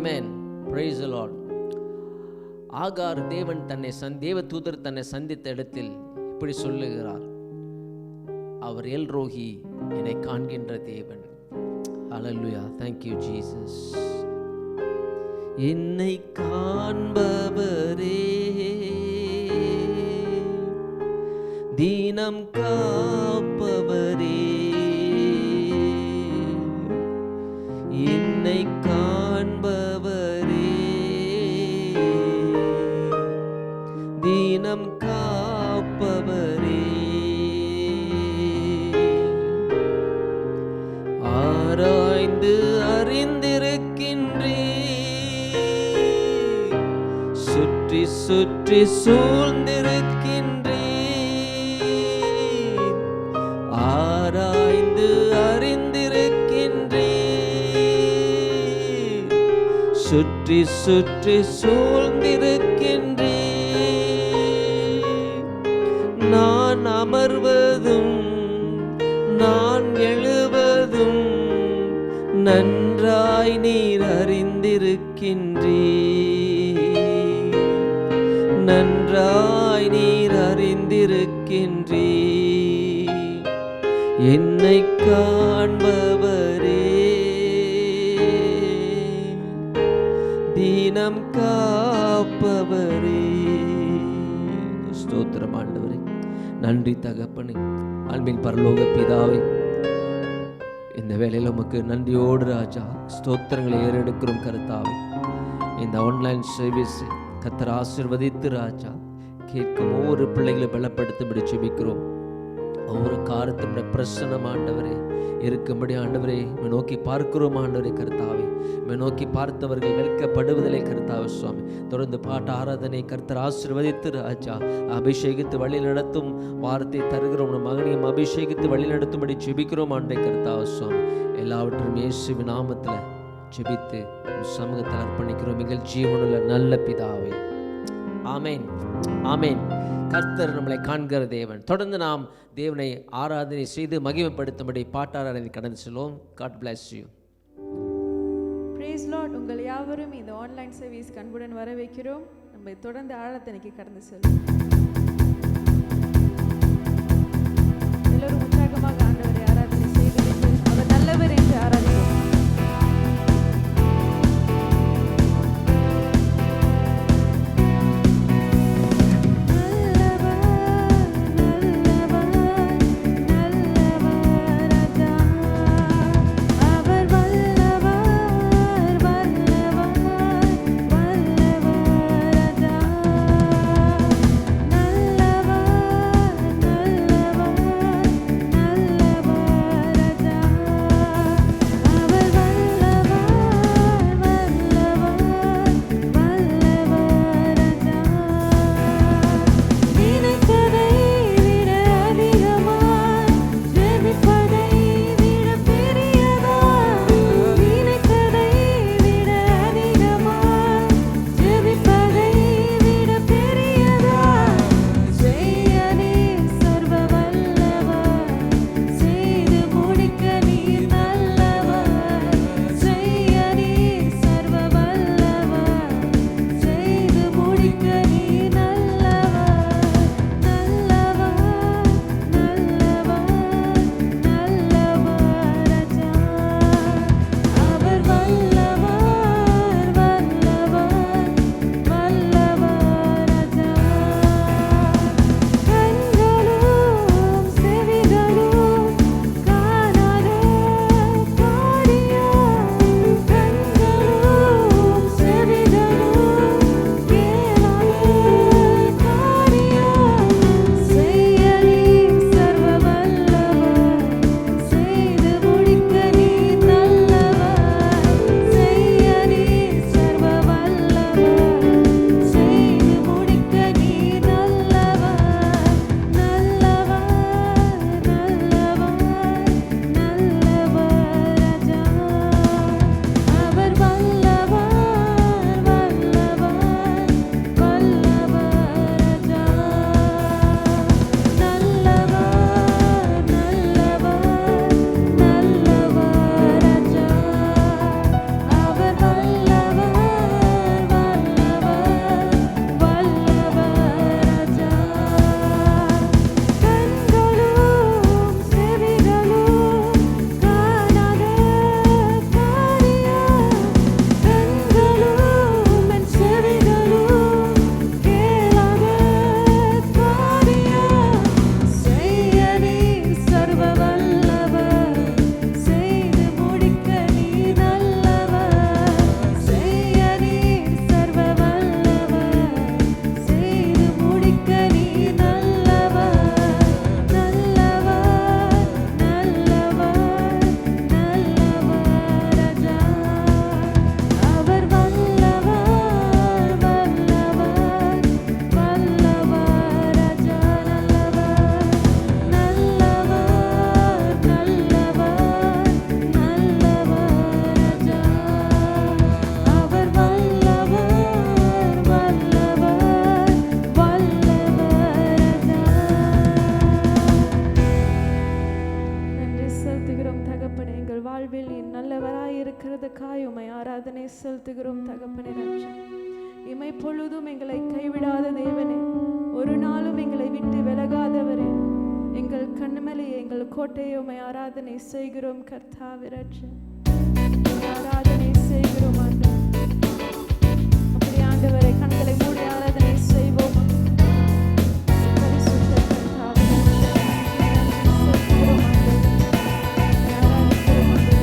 Amen. Praise the Lord. ஆகார் தேவ தூதர் தன்னை சந்தித்த இடத்தில் இப்படி சொல்லுகிறார், அவர் எல்ரோஹி, என்னை காண்கின்ற தேவன். Hallelujah. Thank you Jesus. என்னை காண்பவரே, தீனம் காப்பவரே, என்னை காண்பவரே, தீனம் காப்பவரே, ஆராய்ந்து அறிந்திருக்கின்றே, சுற்றி சுற்றி சூழ்ந்திருக்கின்றே, ஆராய்ந்து அறிந்திருக்கின்றே, சுற்றி சுற்றி சூழ்ந்திருக்கின்றே, நான் அமர்வதும் நான் எழுவதும் நன்றாய் நீர் அறிந்திருக்கின்றே, நன்றாய் நீர் அறிந்திருக்கின்றே, என்னை காண்பவரே, தீனம் காப்பவரே. ஸ்தோத்திரம் ஆண்டவரே, நன்றி தகப்பனே, அன்பின் பரலோக பிதாவே, இந்த வேளையில் உமக்கு நன்றியோடு ராஜா ஸ்தோத்திரங்களை ஏறெடுக்கிறோம் கர்த்தாவே. இந்த ஆன்லைன் சர்வீஸ் கர்த்தர் ஆசீர்வதித்து ராஜா கேட்கும் ஒவ்வொரு பிள்ளைகளை பலப்படுத்தும்படி ஜெபிக்கிறோம். ஒவ்வொரு காரியத்தினுடைய பிரசன்னம் ஆண்டவரே இருக்கும்படி ஆண்டவரே நோக்கி பார்க்கிறோம் ஆண்டவரே கர்த்தாவே. நோக்கி பார்த்தவர்கள் வெட்கப்படுவதில்லை கர்த்தாவே சுவாமி. தொடர்ந்து பாட்டு ஆராதனை கர்த்தர் ஆசீர்வதித்து ராஜா அபிஷேகித்து வழி நடத்தும் வார்த்தை தருகிறோம். மகனையும் அபிஷேகித்து வழி நடத்தும்படி ஜெபிக்கிறோம் ஆண்டே கர்த்தாவே சுவாமி. எல்லாவற்றும் இயேசுவின் நாமத்தில் ஜெபித்து சமூகத்தில் அர்ப்பணிக்கிறோம் எங்கள் ஜீவனுள்ள நல்ல பிதாவே. ஆமேன், ஆமேன். கர்த்தர் நம்மளை காண்கிற தேவன். தொடர்ந்து நாம் தேவனை ஆராதனை செய்து மகிமைப்படுத்தும்படி பாட்டாராதனை கடந்து செல்வோம். God bless you. Praise Lord. உங்கள் யாவரும் இந்த ஆன்லைன் சர்வீஸ் அன்புடன் வரவேற்கிறோம். நம்ம தொடர்ந்து ஆராதனைக்கு கடந்து செல்வோம். எல்லோரும் உற்சாகமாக ஆண்டவரை ஆராதனை செய்து அவர் நல்லவர் என்று ஆராதிப்போம். வாழ்வில் நீ நல்லவராய் இருக்கிறதுக்காய் உம்மை ஆராதனை செலுத்துகிறோம் தகப்பனே ராஜா. இமை பொழுதும் எங்களை கைவிடாத தேவனே, ஒரு நாளும் எங்களை விட்டு விலகாதவரே, எங்கள் கண்மலையே, எங்கள் கோட்டையை உம்மை ஆராதனை செய்கிறோம் கர்த்தாவே ராஜா. ஆராதனை செய்கிறோம் ஆண்டவரே. அப்படி ஆண்டவரை கண்களை மூடி ஆராதனை செய்வோம். பரிசுத்த கர்த்தாவே ராஜா, செலுத்துகிறோம் ஆண்டவரே. ஆராதிக்கிறோம் ஆண்டவரே.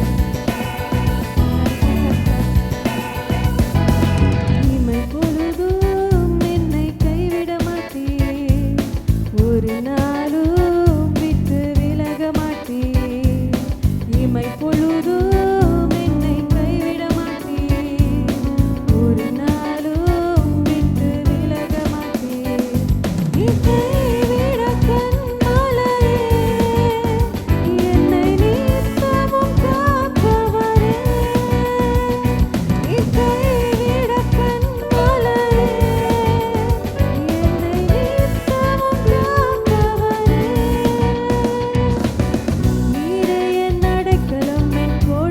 இமை பொழுதும் என்னை கைவிட மாட்டீர், ஒரு நாளும் விட்டு விலக மாட்டீர். இமை பொழுதும் என்னை கைவிட மாட்டீர், ஒரு நாளும் விட்டு விலக மாட்டீர். நீ கைவிட கண்மலையே, என்னை நித்தமும் காப்பவரே. நீ கைவிட கண்மலையே, என்னை நித்தமும் காப்பவரே. நீரே என் அடைக்கலம், என் கோட்டை,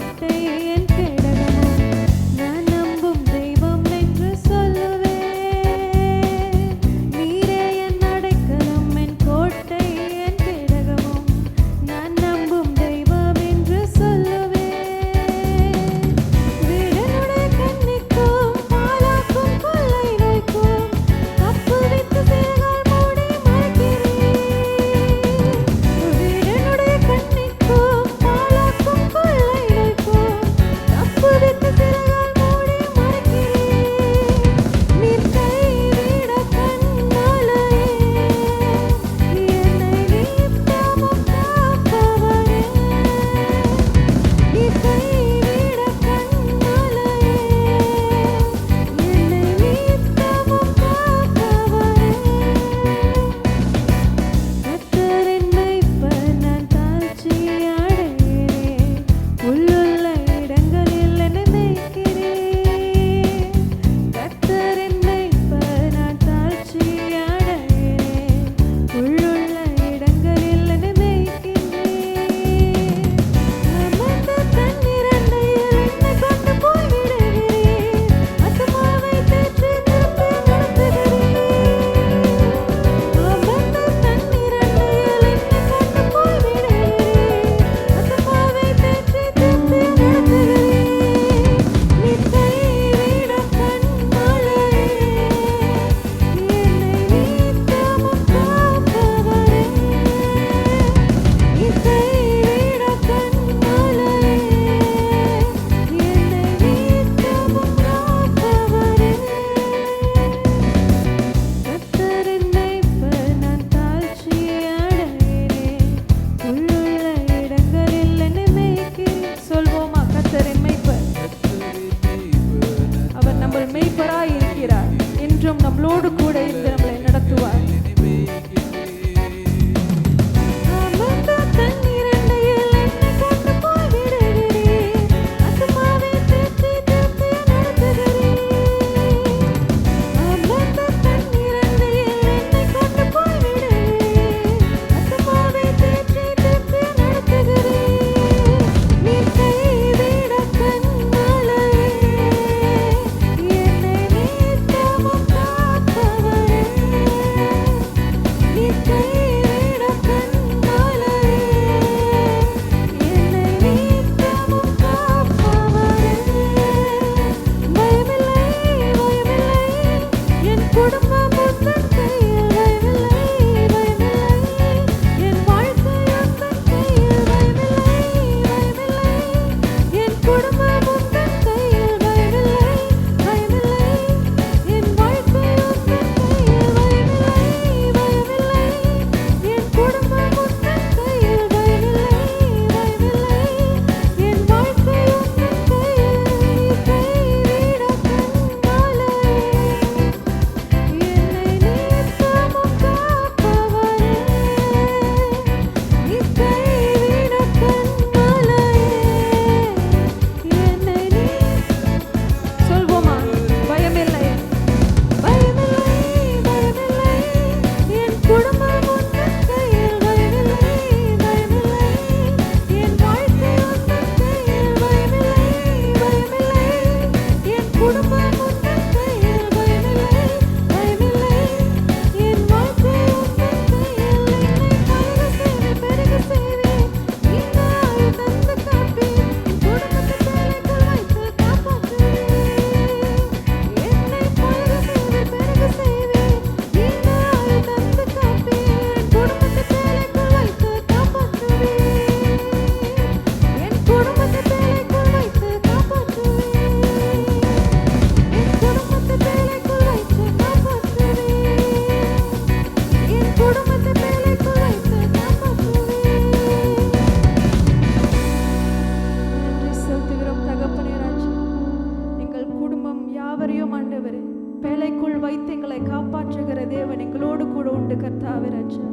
கர்த்தாவே ராஜா.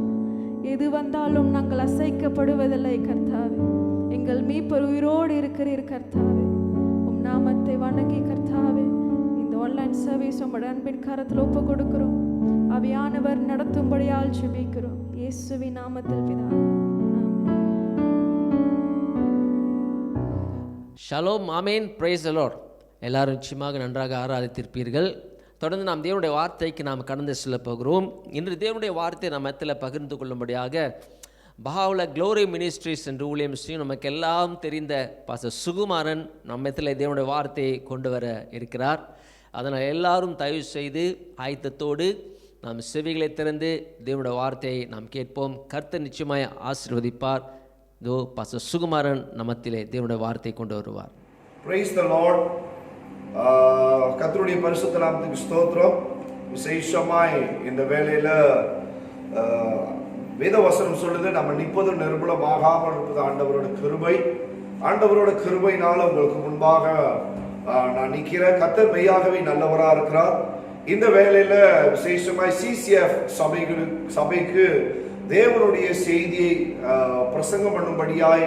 எது வந்தாலும் நாங்கள் அசைக்கப்படுவதில்லை கர்த்தாவே. எங்கள் மீட்பர் உயிரோடு இருக்கிறீர் கர்த்தாவே. உம் நாமத்தை வணங்கி கர்த்தாவே இந்த ஆன்லைன் சர்வீஸ் உம்முடைய அன்பின் கரத்தில் ஒப்பு கொடுக்கிறோம். ஆவியானவர் நடத்தும்படியால் ஜெபிக்கிறோம் இயேசுவின் நாமத்தில் பிதாவே. Shalom, amen, praise the Lord. எல்லாரும் நிச்சயமாக நன்றாக ஆராதித்திருப்பீர்கள். தொடர்ந்து நாம் தேவனுடைய வார்த்தைக்கு நாம் கடந்து செல்ல போகிறோம். இன்று தேவனுடைய வார்த்தையை நம்ம மத்தியில் பகிர்ந்து கொள்ளும்படியாக பஹாவுல க்ளோரி மினிஸ்ட்ரிஸ் என்று ஊழியம் செய்யும் நமக்கு எல்லாம் தெரிந்த பாஸ்டர் சுகுமாரன் நம்ம மத்தியில் தேவனுடைய வார்த்தையை கொண்டு வர இருக்கிறார். அதனால் எல்லாரும் தயவு செய்து ஆயத்தத்தோடு நாம் செவிகளை திறந்து தேவனுடைய வார்த்தையை நாம் கேட்போம். கர்த்தர் நிச்சயமாய் ஆசீர்வதிப்பார். இதோ பாஸ்டர் சுகுமாரன் நம்மத்திலே தேவனுடைய வார்த்தையை கொண்டு வருவார். Praise the Lord. கர்த்தருடைய பரிசுத்த நாமத்துக்கு ஸ்தோத்திரம். விசேஷமாய் இந்த வேளையில வேத வசனம் சொல்லுது, நம்ம நிற்பது நிர்மூலமாகாமல் இருப்பது ஆண்டவரோட கிருபை. ஆண்டவரோட கிருபையினால உங்களுக்கு முன்பாக நான் நிற்கிறேன். கர்த்தர் மெய்யாகவே நல்லவராக இருக்கிறார். இந்த வேளையில விசேஷமாய் சிசிஎஃப் சபைக்கு தேவனுடைய செய்தியை பிரசங்கம் பண்ணும்படியாய்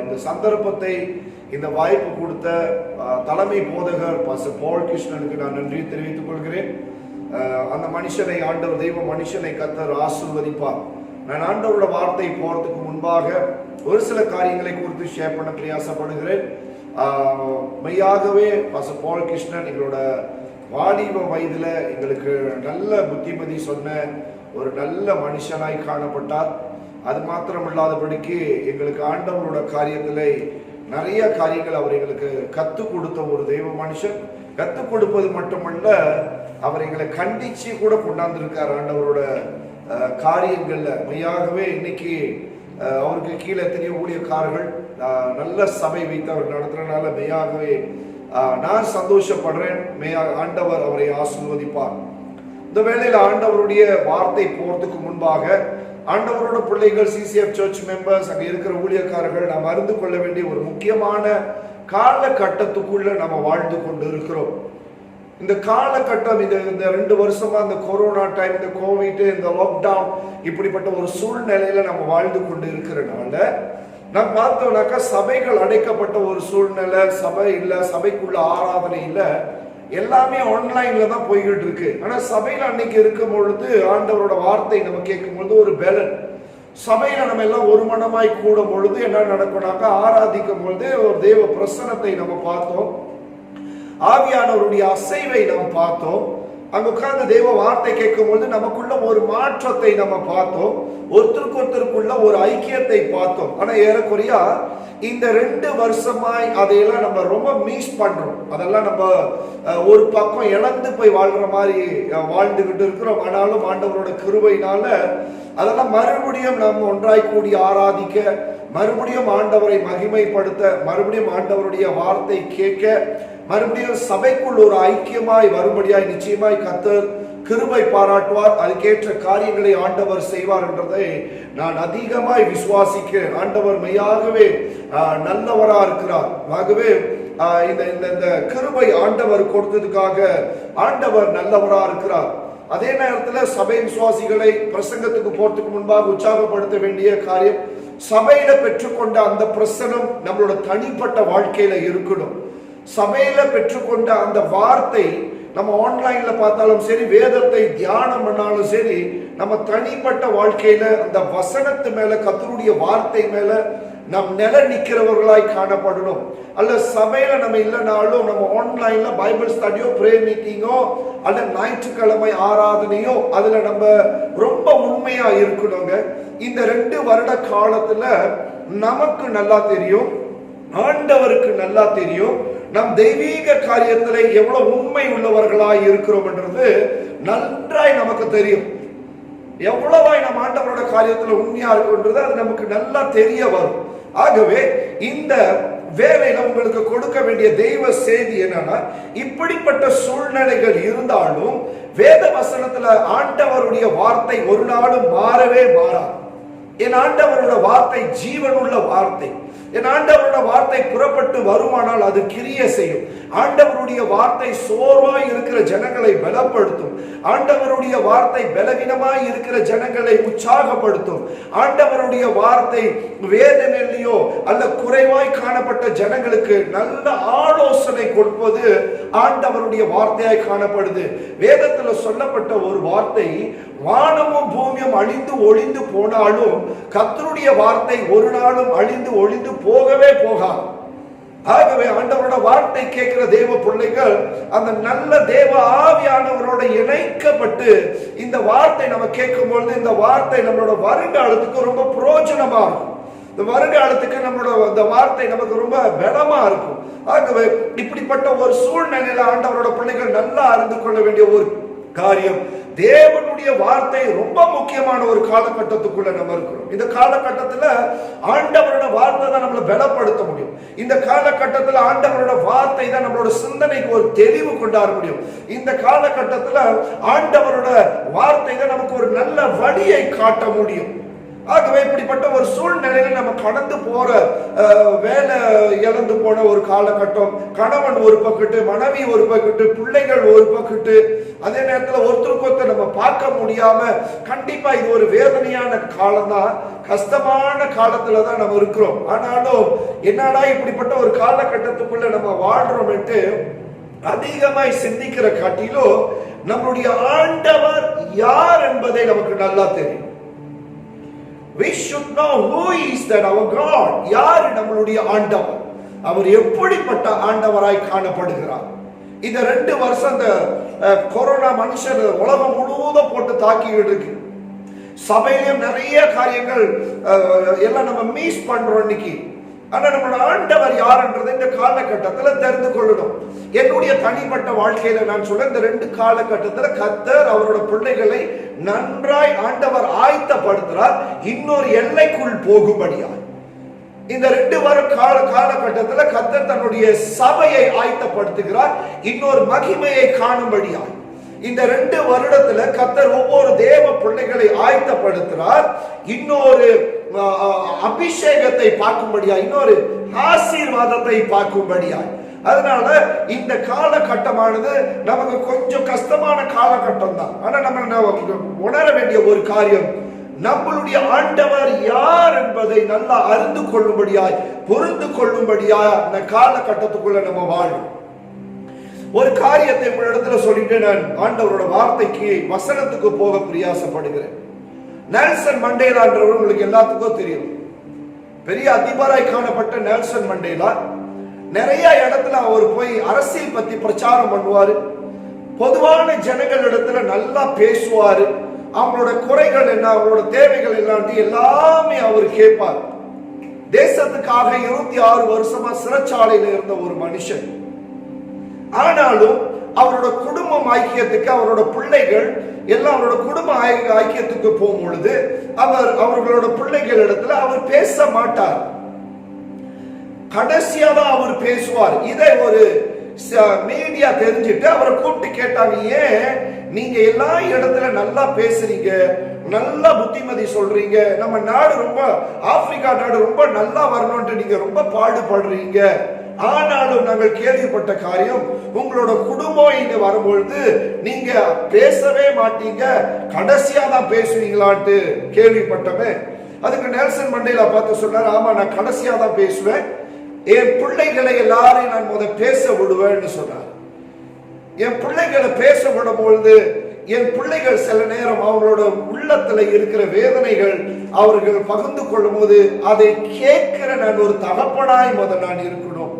இந்த சந்தர்ப்பத்தை, இந்த வாய்ப்பு கொடுத்த தலைமை போதகர் பாஸ்டர் பால் கிருஷ்ணனுக்கு நான் நன்றி தெரிவித்துக் கொள்கிறேன். அந்த மனுஷனை ஆண்டவர், தெய்வ மனுஷனை கர்த்தர் ஆசீர்வதிப்பார். நான் ஆண்டவரோட வார்த்தை போறதுக்கு முன்பாக ஒரு சில காரியங்களை குறித்து ஷேர் பண்ண பிரயாசப்படுகிறேன். மெய்யாகவே பாஸ்டர் பால் கிருஷ்ணன் எங்களோட வாலிப வயதுல எங்களுக்கு நல்ல புத்திமதி சொன்ன ஒரு நல்ல மனுஷனாய் காணப்பட்டார். அது மாத்திரமில்லாதபடிக்கு எங்களுக்கு ஆண்டவரோட காரியத்திலே நிறைய காரியங்கள் அவர் எங்களுக்கு கற்றுக் கொடுத்த ஒரு தெய்வ மனுஷன். கற்றுக் கொடுப்பது மட்டுமல்ல, அவர் எங்களை கண்டிச்சு கூட கொண்டாந்துருக்கார் ஆண்டவரோட காரியங்கள்ல. மெய்யாகவே இன்னைக்கு அவருக்கு கீழே எத்தனையோ ஊழியக்காரர்கள் நல்ல சபை வைத்து அவர் நடத்துறதுனால மெய்யாகவே நான் சந்தோஷப்படுறேன். ஆண்டவர் அவரை ஆசீர்வதிப்பார். இந்த வேளையில் ஆண்டவருடைய வார்த்தை போறதுக்கு முன்பாக ஆண்டவரோட பிள்ளைகள், சிசிஎஃப் சர்ச் மெம்பர்ஸ், அங்கே இருக்கிற ஊழியக்காரர்கள் நாம் அறிந்து கொள்ள வேண்டிய ஒரு முக்கியமான காலகட்டத்துக்குள்ள நம்ம வாழ்ந்து கொண்டு இருக்கிறோம். இந்த காலகட்டம், இந்த 2 வருஷமா இந்த கொரோனா டைம், இந்த கோவிட், இந்த லாக்டவுன், இப்படிப்பட்ட ஒரு சூழ்நிலையில நம்ம வாழ்ந்து கொண்டு இருக்கிறனால நம்ம பார்த்தோம்னாக்கா சபைகள் அடைக்கப்பட்ட ஒரு சூழ்நிலை. சபை இல்லை, சபைக்குள்ள ஆராதனை இல்லை, எல்லாமே ஆன்லைன்ல தான் போய்கிட்டு இருக்கு. ஆனா சபையில அன்னைக்கு இருக்கும் பொழுது ஆண்டவரோட வார்த்தை நம்ம கேட்கும் பொழுது ஒரு பேலன். சபையில நம்ம எல்லாம் ஒரு மனமாய் கூடும் பொழுது என்ன நடக்கும்னாக்கா, ஆராதிக்கும் பொழுது ஒரு தேவ பிரசன்னத்தை நம்ம பார்த்தோம், ஆவியானவருடைய அசைவை நாம் பார்த்தோம். அங்க உட்கார்ந்து தேவ வார்த்தை கேட்கும் பொழுது நமக்குள்ள ஒரு மாற்றத்தை நம்ம பார்த்தோம், ஒருத்தருக்குள்ள ஒரு ஐக்கியத்தை பார்த்தோம். ஆனா ஏறக்குறையா இந்த 2 வருஷமாய் அதையெல்லாம் நம்ம ரொம்ப மிஸ் பண்றோம். அதெல்லாம் நம்ம ஒரு பக்கம் இழந்து போய் வாழ்ற மாதிரி வாழ்ந்துகிட்டு இருக்கிறோம். ஆனாலும் ஆண்டவரோட கிருபையினால அதெல்லாம் மறுபடியும் நம்ம ஒன்றாய் கூடி ஆராதிக்க, மறுபடியும் ஆண்டவரை மகிமைப்படுத்த, மறுபடியும் ஆண்டவருடைய வார்த்தை கேட்க, மறுபடியும் சபைக்குள் ஒரு ஐக்கியமாய் வரும்படியாய் நிச்சயமாய் கர்த்தர் கிருபை பாராட்டுவார். அதுக்கேற்ற காரியங்களை ஆண்டவர் செய்வார் என்றதை நான் அதிகமாய் விசுவாசிக்கிறேன். ஆண்டவர் மெய்யாகவே நல்லவரா இருக்கிறார். ஆகவே இந்த கிருபை ஆண்டவர் கொடுத்ததுக்காக ஆண்டவர் நல்லவரா இருக்கிறார். அதே நேரத்தில் சபை விசுவாசிகளை பிரசங்கத்துக்கு போறதுக்கு முன்பாக உற்சாகப்படுத்த வேண்டிய காரியம், சபையில பெற்றுக்கொண்ட அந்த பிரசனம் நம்மளோட தனிப்பட்ட வாழ்க்கையில இருக்கணும். சபையில பெற்றுக்கொண்ட அந்த வார்த்தை நம்ம ஆன்லைன்ல பார்த்தாலும் சரி, வேதத்தை தியானம் பண்ணாலும் சரி, நம்ம தனிப்பட்ட வாழ்க்கையில அந்த வசனத்து மேல, கர்த்தருடைய வார்த்தை மேல நம் நில நிற்கிறவர்களாய் காணப்படணும். அல்ல சபையில நம்ம இல்லைனாலும் நம்ம ஆன்லைன்ல பைபிள் ஸ்டடியோ, பிரேயர் மீட்டிங்கோ, அல்ல ஞாயிற்றுக்கிழமை ஆராதனையோ, அதுல நம்ம ரொம்ப உண்மையா இருக்கணுங்க. இந்த 2 வருட காலத்துல நமக்கு நல்லா தெரியும், ஆண்டவருக்கு நல்லா தெரியும், நம் தெய்வீக காரியத்துல எவ்வளவு உண்மை உள்ளவர்களாய் இருக்கிறோம் என்றது நன்றாய் நமக்கு தெரியும். எவ்வளவாய் நம்ம ஆண்டவரோட காரியத்துல உண்மையா இருக்குன்றது அது நமக்கு நல்லா தெரிய வரும். ஆகவே இந்த வேலையில உங்களுக்கு கொடுக்க வேண்டிய தெய்வ செய்தி என்னன்னா, இப்படிப்பட்ட சூழ்நிலைகள் இருந்தாலும் வேத வசனத்துல ஆண்டவருடைய வார்த்தை ஒரு நாளும் மாறவே மாறாது. என் ஆண்டவரோட வார்த்தை ஜீவனுள்ள வார்த்தை. என் ஆண்டவரோட வார்த்தை புறப்பட்டு வருமானால் அது கிரிய செய்யும். ஆண்டவருடைய வார்த்தை சோர்வாய் இருக்கிற ஜனங்களை பலப்படுத்தும். ஆண்டவருடைய வார்த்தை பலவீனமாய் இருக்கிற ஜனங்களை உற்சாகப்படுத்தும். ஆண்டவருடைய வார்த்தை வேதனையிலையோ அல்ல குறைவாய் காணப்பட்ட ஜனங்களுக்கு நல்ல ஆலோசனை கொடுப்பது ஆண்டவருடைய வார்த்தையாய் காணப்படுது. வேதத்துல சொல்லப்பட்ட ஒரு வார்த்தை, வானமும் பூமியும் அழிந்து ஒளிந்து போனாலும் கர்த்தருடைய வார்த்தை ஒரு நாளும் அழிந்து ஒளிந்து போகவே போகாது. ஆகவே ஆண்டவரோட வார்த்தை கேட்கிற தேவ பிள்ளைகள் அந்த நல்ல தேவ ஆவியானவரோட இணைக்கப்பட்டு இந்த வார்த்தை நம்ம கேட்கும் பொழுது இந்த வார்த்தை நம்மளோட வருங்காலத்துக்கு ரொம்ப பிரயோஜனமா இருக்கும். இந்த வருங்காலத்துக்கு நம்மளோட இந்த வார்த்தை நமக்கு ரொம்ப பலமா இருக்கும். ஆகவே இப்படிப்பட்ட ஒரு சூழ்நிலையில ஆண்டவரோட பிள்ளைகள் நல்லா அறிந்து கொள்ள வேண்டிய ஒரு காரியம், தேவனுடைய வார்த்தை ரொம்ப முக்கியமான ஒரு காலகட்டத்துக்குள்ள நம்ம இருக்கிறோம். இந்த காலகட்டத்துல ஆண்டவரோட வார்த்தை தான் நம்மளை பலப்படுத்த முடியும். இந்த காலகட்டத்துல ஆண்டவரோட வார்த்தை தான் நம்மளோட சிந்தனைக்கு ஒரு தெளிவு கொண்டாட முடியும். இந்த காலகட்டத்துல ஆண்டவரோட வார்த்தை தான் நமக்கு ஒரு நல்ல வழியை காட்ட முடியும். ஆகவே இப்படிப்பட்ட ஒரு சூழ்நிலையில நம்ம கடந்து போற வேலை இழந்து போன ஒரு காலகட்டம், கணவன் ஒரு பக்கத்து, மனைவி ஒரு பக்கத்து, பிள்ளைகள் ஒரு பக்கத்து, அதே நேரத்தில் ஒருத்தருக்கு ஒருத்தர் நம்ம பார்க்க முடியாம கண்டிப்பா இது ஒரு வேதனையான காலம் தான், கஷ்டமான காலத்துல தான் நம்ம இருக்கிறோம். ஆனாலும் என்னடா இப்படிப்பட்ட ஒரு காலகட்டத்துக்குள்ள நம்ம வாழ்றோம்ட்டு அதிகமாய் சிந்திக்கிற காட்டிலும் நம்மளுடைய ஆண்டவர் யார் என்பதை நமக்கு நல்லா தெரியும். We should know who is that our God. யார் நம்மளுடைய ஆண்டவர், அவர் எப்படிப்பட்ட ஆண்டவராய் காணப்படுகிறார். இந்த 2 வருஷம் இந்த கொரோனா மனுஷர் உலகம் முழுவதும் போட்டு தாக்கிட்டு இருக்கு. சபையிலும் நிறைய காரியங்கள் எல்லாம் நம்ம மிஸ் பண்றோம் இன்னைக்கு. ஆனா நம்மளோட ஆண்டவர் யாருன்றதை இந்த காலகட்டத்தில் தெரிந்து கொள்ளணும். என்னுடைய தனிப்பட்ட வாழ்க்கையில நான் சொல்ல, இந்த 2 காலகட்டத்தில் கர்த்தர் அவரோட பிள்ளைகளை நன்றாய் ஆண்டவர் ஆயத்தப்படுத்துறார் இன்னொரு எல்லைக்குள் போகும்படியாய். இந்த 2 வார காலகட்டத்தில் கர்த்தர் தன்னுடைய சபையை ஆயத்தப்படுத்துகிறார் இன்னொரு மகிமையை காணும்படியாய். இந்த 2 வருடத்துல கர்த்தர் ஒவ்வொரு தேவ பிள்ளைகளை ஆயத்தப்படுத்துறார் இன்னொரு அபிஷேகத்தை பார்க்கும்படியா, இன்னொரு ஆசீர்வாதத்தை பார்க்கும்படியா. அதனால இந்த காலகட்டமானது நமக்கு கொஞ்சம் கஷ்டமான காலகட்டம் தான். ஆனா நம்ம உணர வேண்டிய ஒரு காரியம், நம்மளுடைய ஆண்டவர் யார் என்பதை நல்லா அறிந்து கொள்ளும்படியாய், புரிந்து கொள்ளும்படியாய் இந்த காலகட்டத்துக்குள்ள நம்ம வாழும். ஒரு காரியத்தை உங்களிடத்துல சொல்லிட்டு நான் ஆண்டவரோட வார்த்தைக்கு வசனத்துக்கு போக பிரயாசப்படுகிறேன். நெல்சன் மண்டேலான்றவர் உங்களுக்கு எல்லாத்துக்கும் தெரியும். பெரிய அதிபராய் காணப்பட்ட நெல்சன் மண்டேலா நிறைய இடத்துல அவர் போய் அரசியல் பத்தி பிரச்சாரம் பண்ணுவாரு. பொதுவான ஜனங்கள் இடத்துல நல்லா பேசுவாரு. அவங்களோட குறைகள் என்ன, அவங்களோட தேவைகள் எல்லாம் எல்லாமே அவர் கேட்பார். தேசத்துக்காக 26 வருஷமா சிறைச்சாலையில இருந்த ஒரு மனுஷன். ஆனாலும் அவரோட குடும்பம் ஐக்கியத்துக்கு, அவரோட பிள்ளைகள் எல்லாம் அவரோட குடும்ப ஐக்கியத்துக்கு போகும் பொழுது அவர்களோட பிள்ளைகள் இடத்துல அவர் பேச மாட்டார். கடைசியா தான் அவர் பேசுவார். இதை ஒரு மீடியா தெரிஞ்சுட்டு அவரை கூப்பிட்டு கேட்டாங்க, ஏன் நீங்க எல்லா இடத்துல நல்லா பேசுறீங்க, நல்லா புத்திமதி சொல்றீங்க, நம்ம நாடு ரொம்ப, ஆப்பிரிக்கா நாடு ரொம்ப நல்லா வரணும்னு நீங்க ரொம்ப பாடுபடுறீங்க, ஆனாலும் நாங்கள் கேள்விப்பட்ட காரியம் உங்களோட குடும்பம் இங்க வரும்பொழுது நீங்க பேசவே மாட்டீங்க, கடைசியா தான் பேசுவீங்களான்ட்டு கேள்விப்பட்டமே. அதுக்கு நெல்சன் மண்டேலா பார்த்து சொன்னார், ஆமா நான் கடைசியா தான் பேசுவேன், என் பிள்ளைகளை எல்லாரையும் நான் முதல் பேச விடுவேன்னு சொன்னார். என் பிள்ளைகளை பேச விடும் பொழுது என் பிள்ளைகள் சில நேரம் அவங்களோட உள்ளத்துல இருக்கிற வேதனைகள் அவர்கள் பகிர்ந்து கொள்ளும் போது அதை கேட்கிற நான் ஒரு தகப்பனாய் முதல் நான் இருக்கணும்.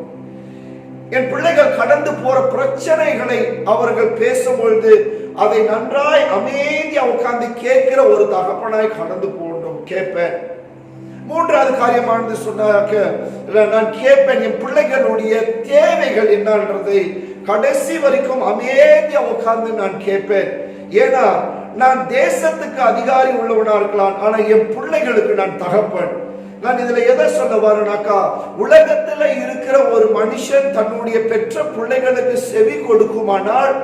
என் பிள்ளைகள் கடந்து போற பிரச்சனைகளை அவர்கள் பேசும்பொழுது அதை நன்றாய் அமைதியா உட்கார்ந்து கேட்கிற ஒரு தகப்பனாய் கடந்து போகணும், கேட்பேன். 3வது காரியமானது சொன்னாக்க, நான் கேட்பேன் என் பிள்ளைகளுடைய தேவைகள் என்னன்றதை கடைசி வரைக்கும் அமைதியா உட்கார்ந்து நான் கேட்பேன். ஏன்னா நான் தேசத்துக்கு அதிகாரி உள்ளவனா இருக்கலாம், ஆனா என் பிள்ளைகளுக்கு நான் தகப்பன். நான் இதுல எதை சொல்ல வரேனாக்கா, உலகத்துல இருக்கிற ஒரு மனுஷன் தன்னுடைய பெற்ற பிள்ளைகளுக்கு செவி கொடுக்குமானால்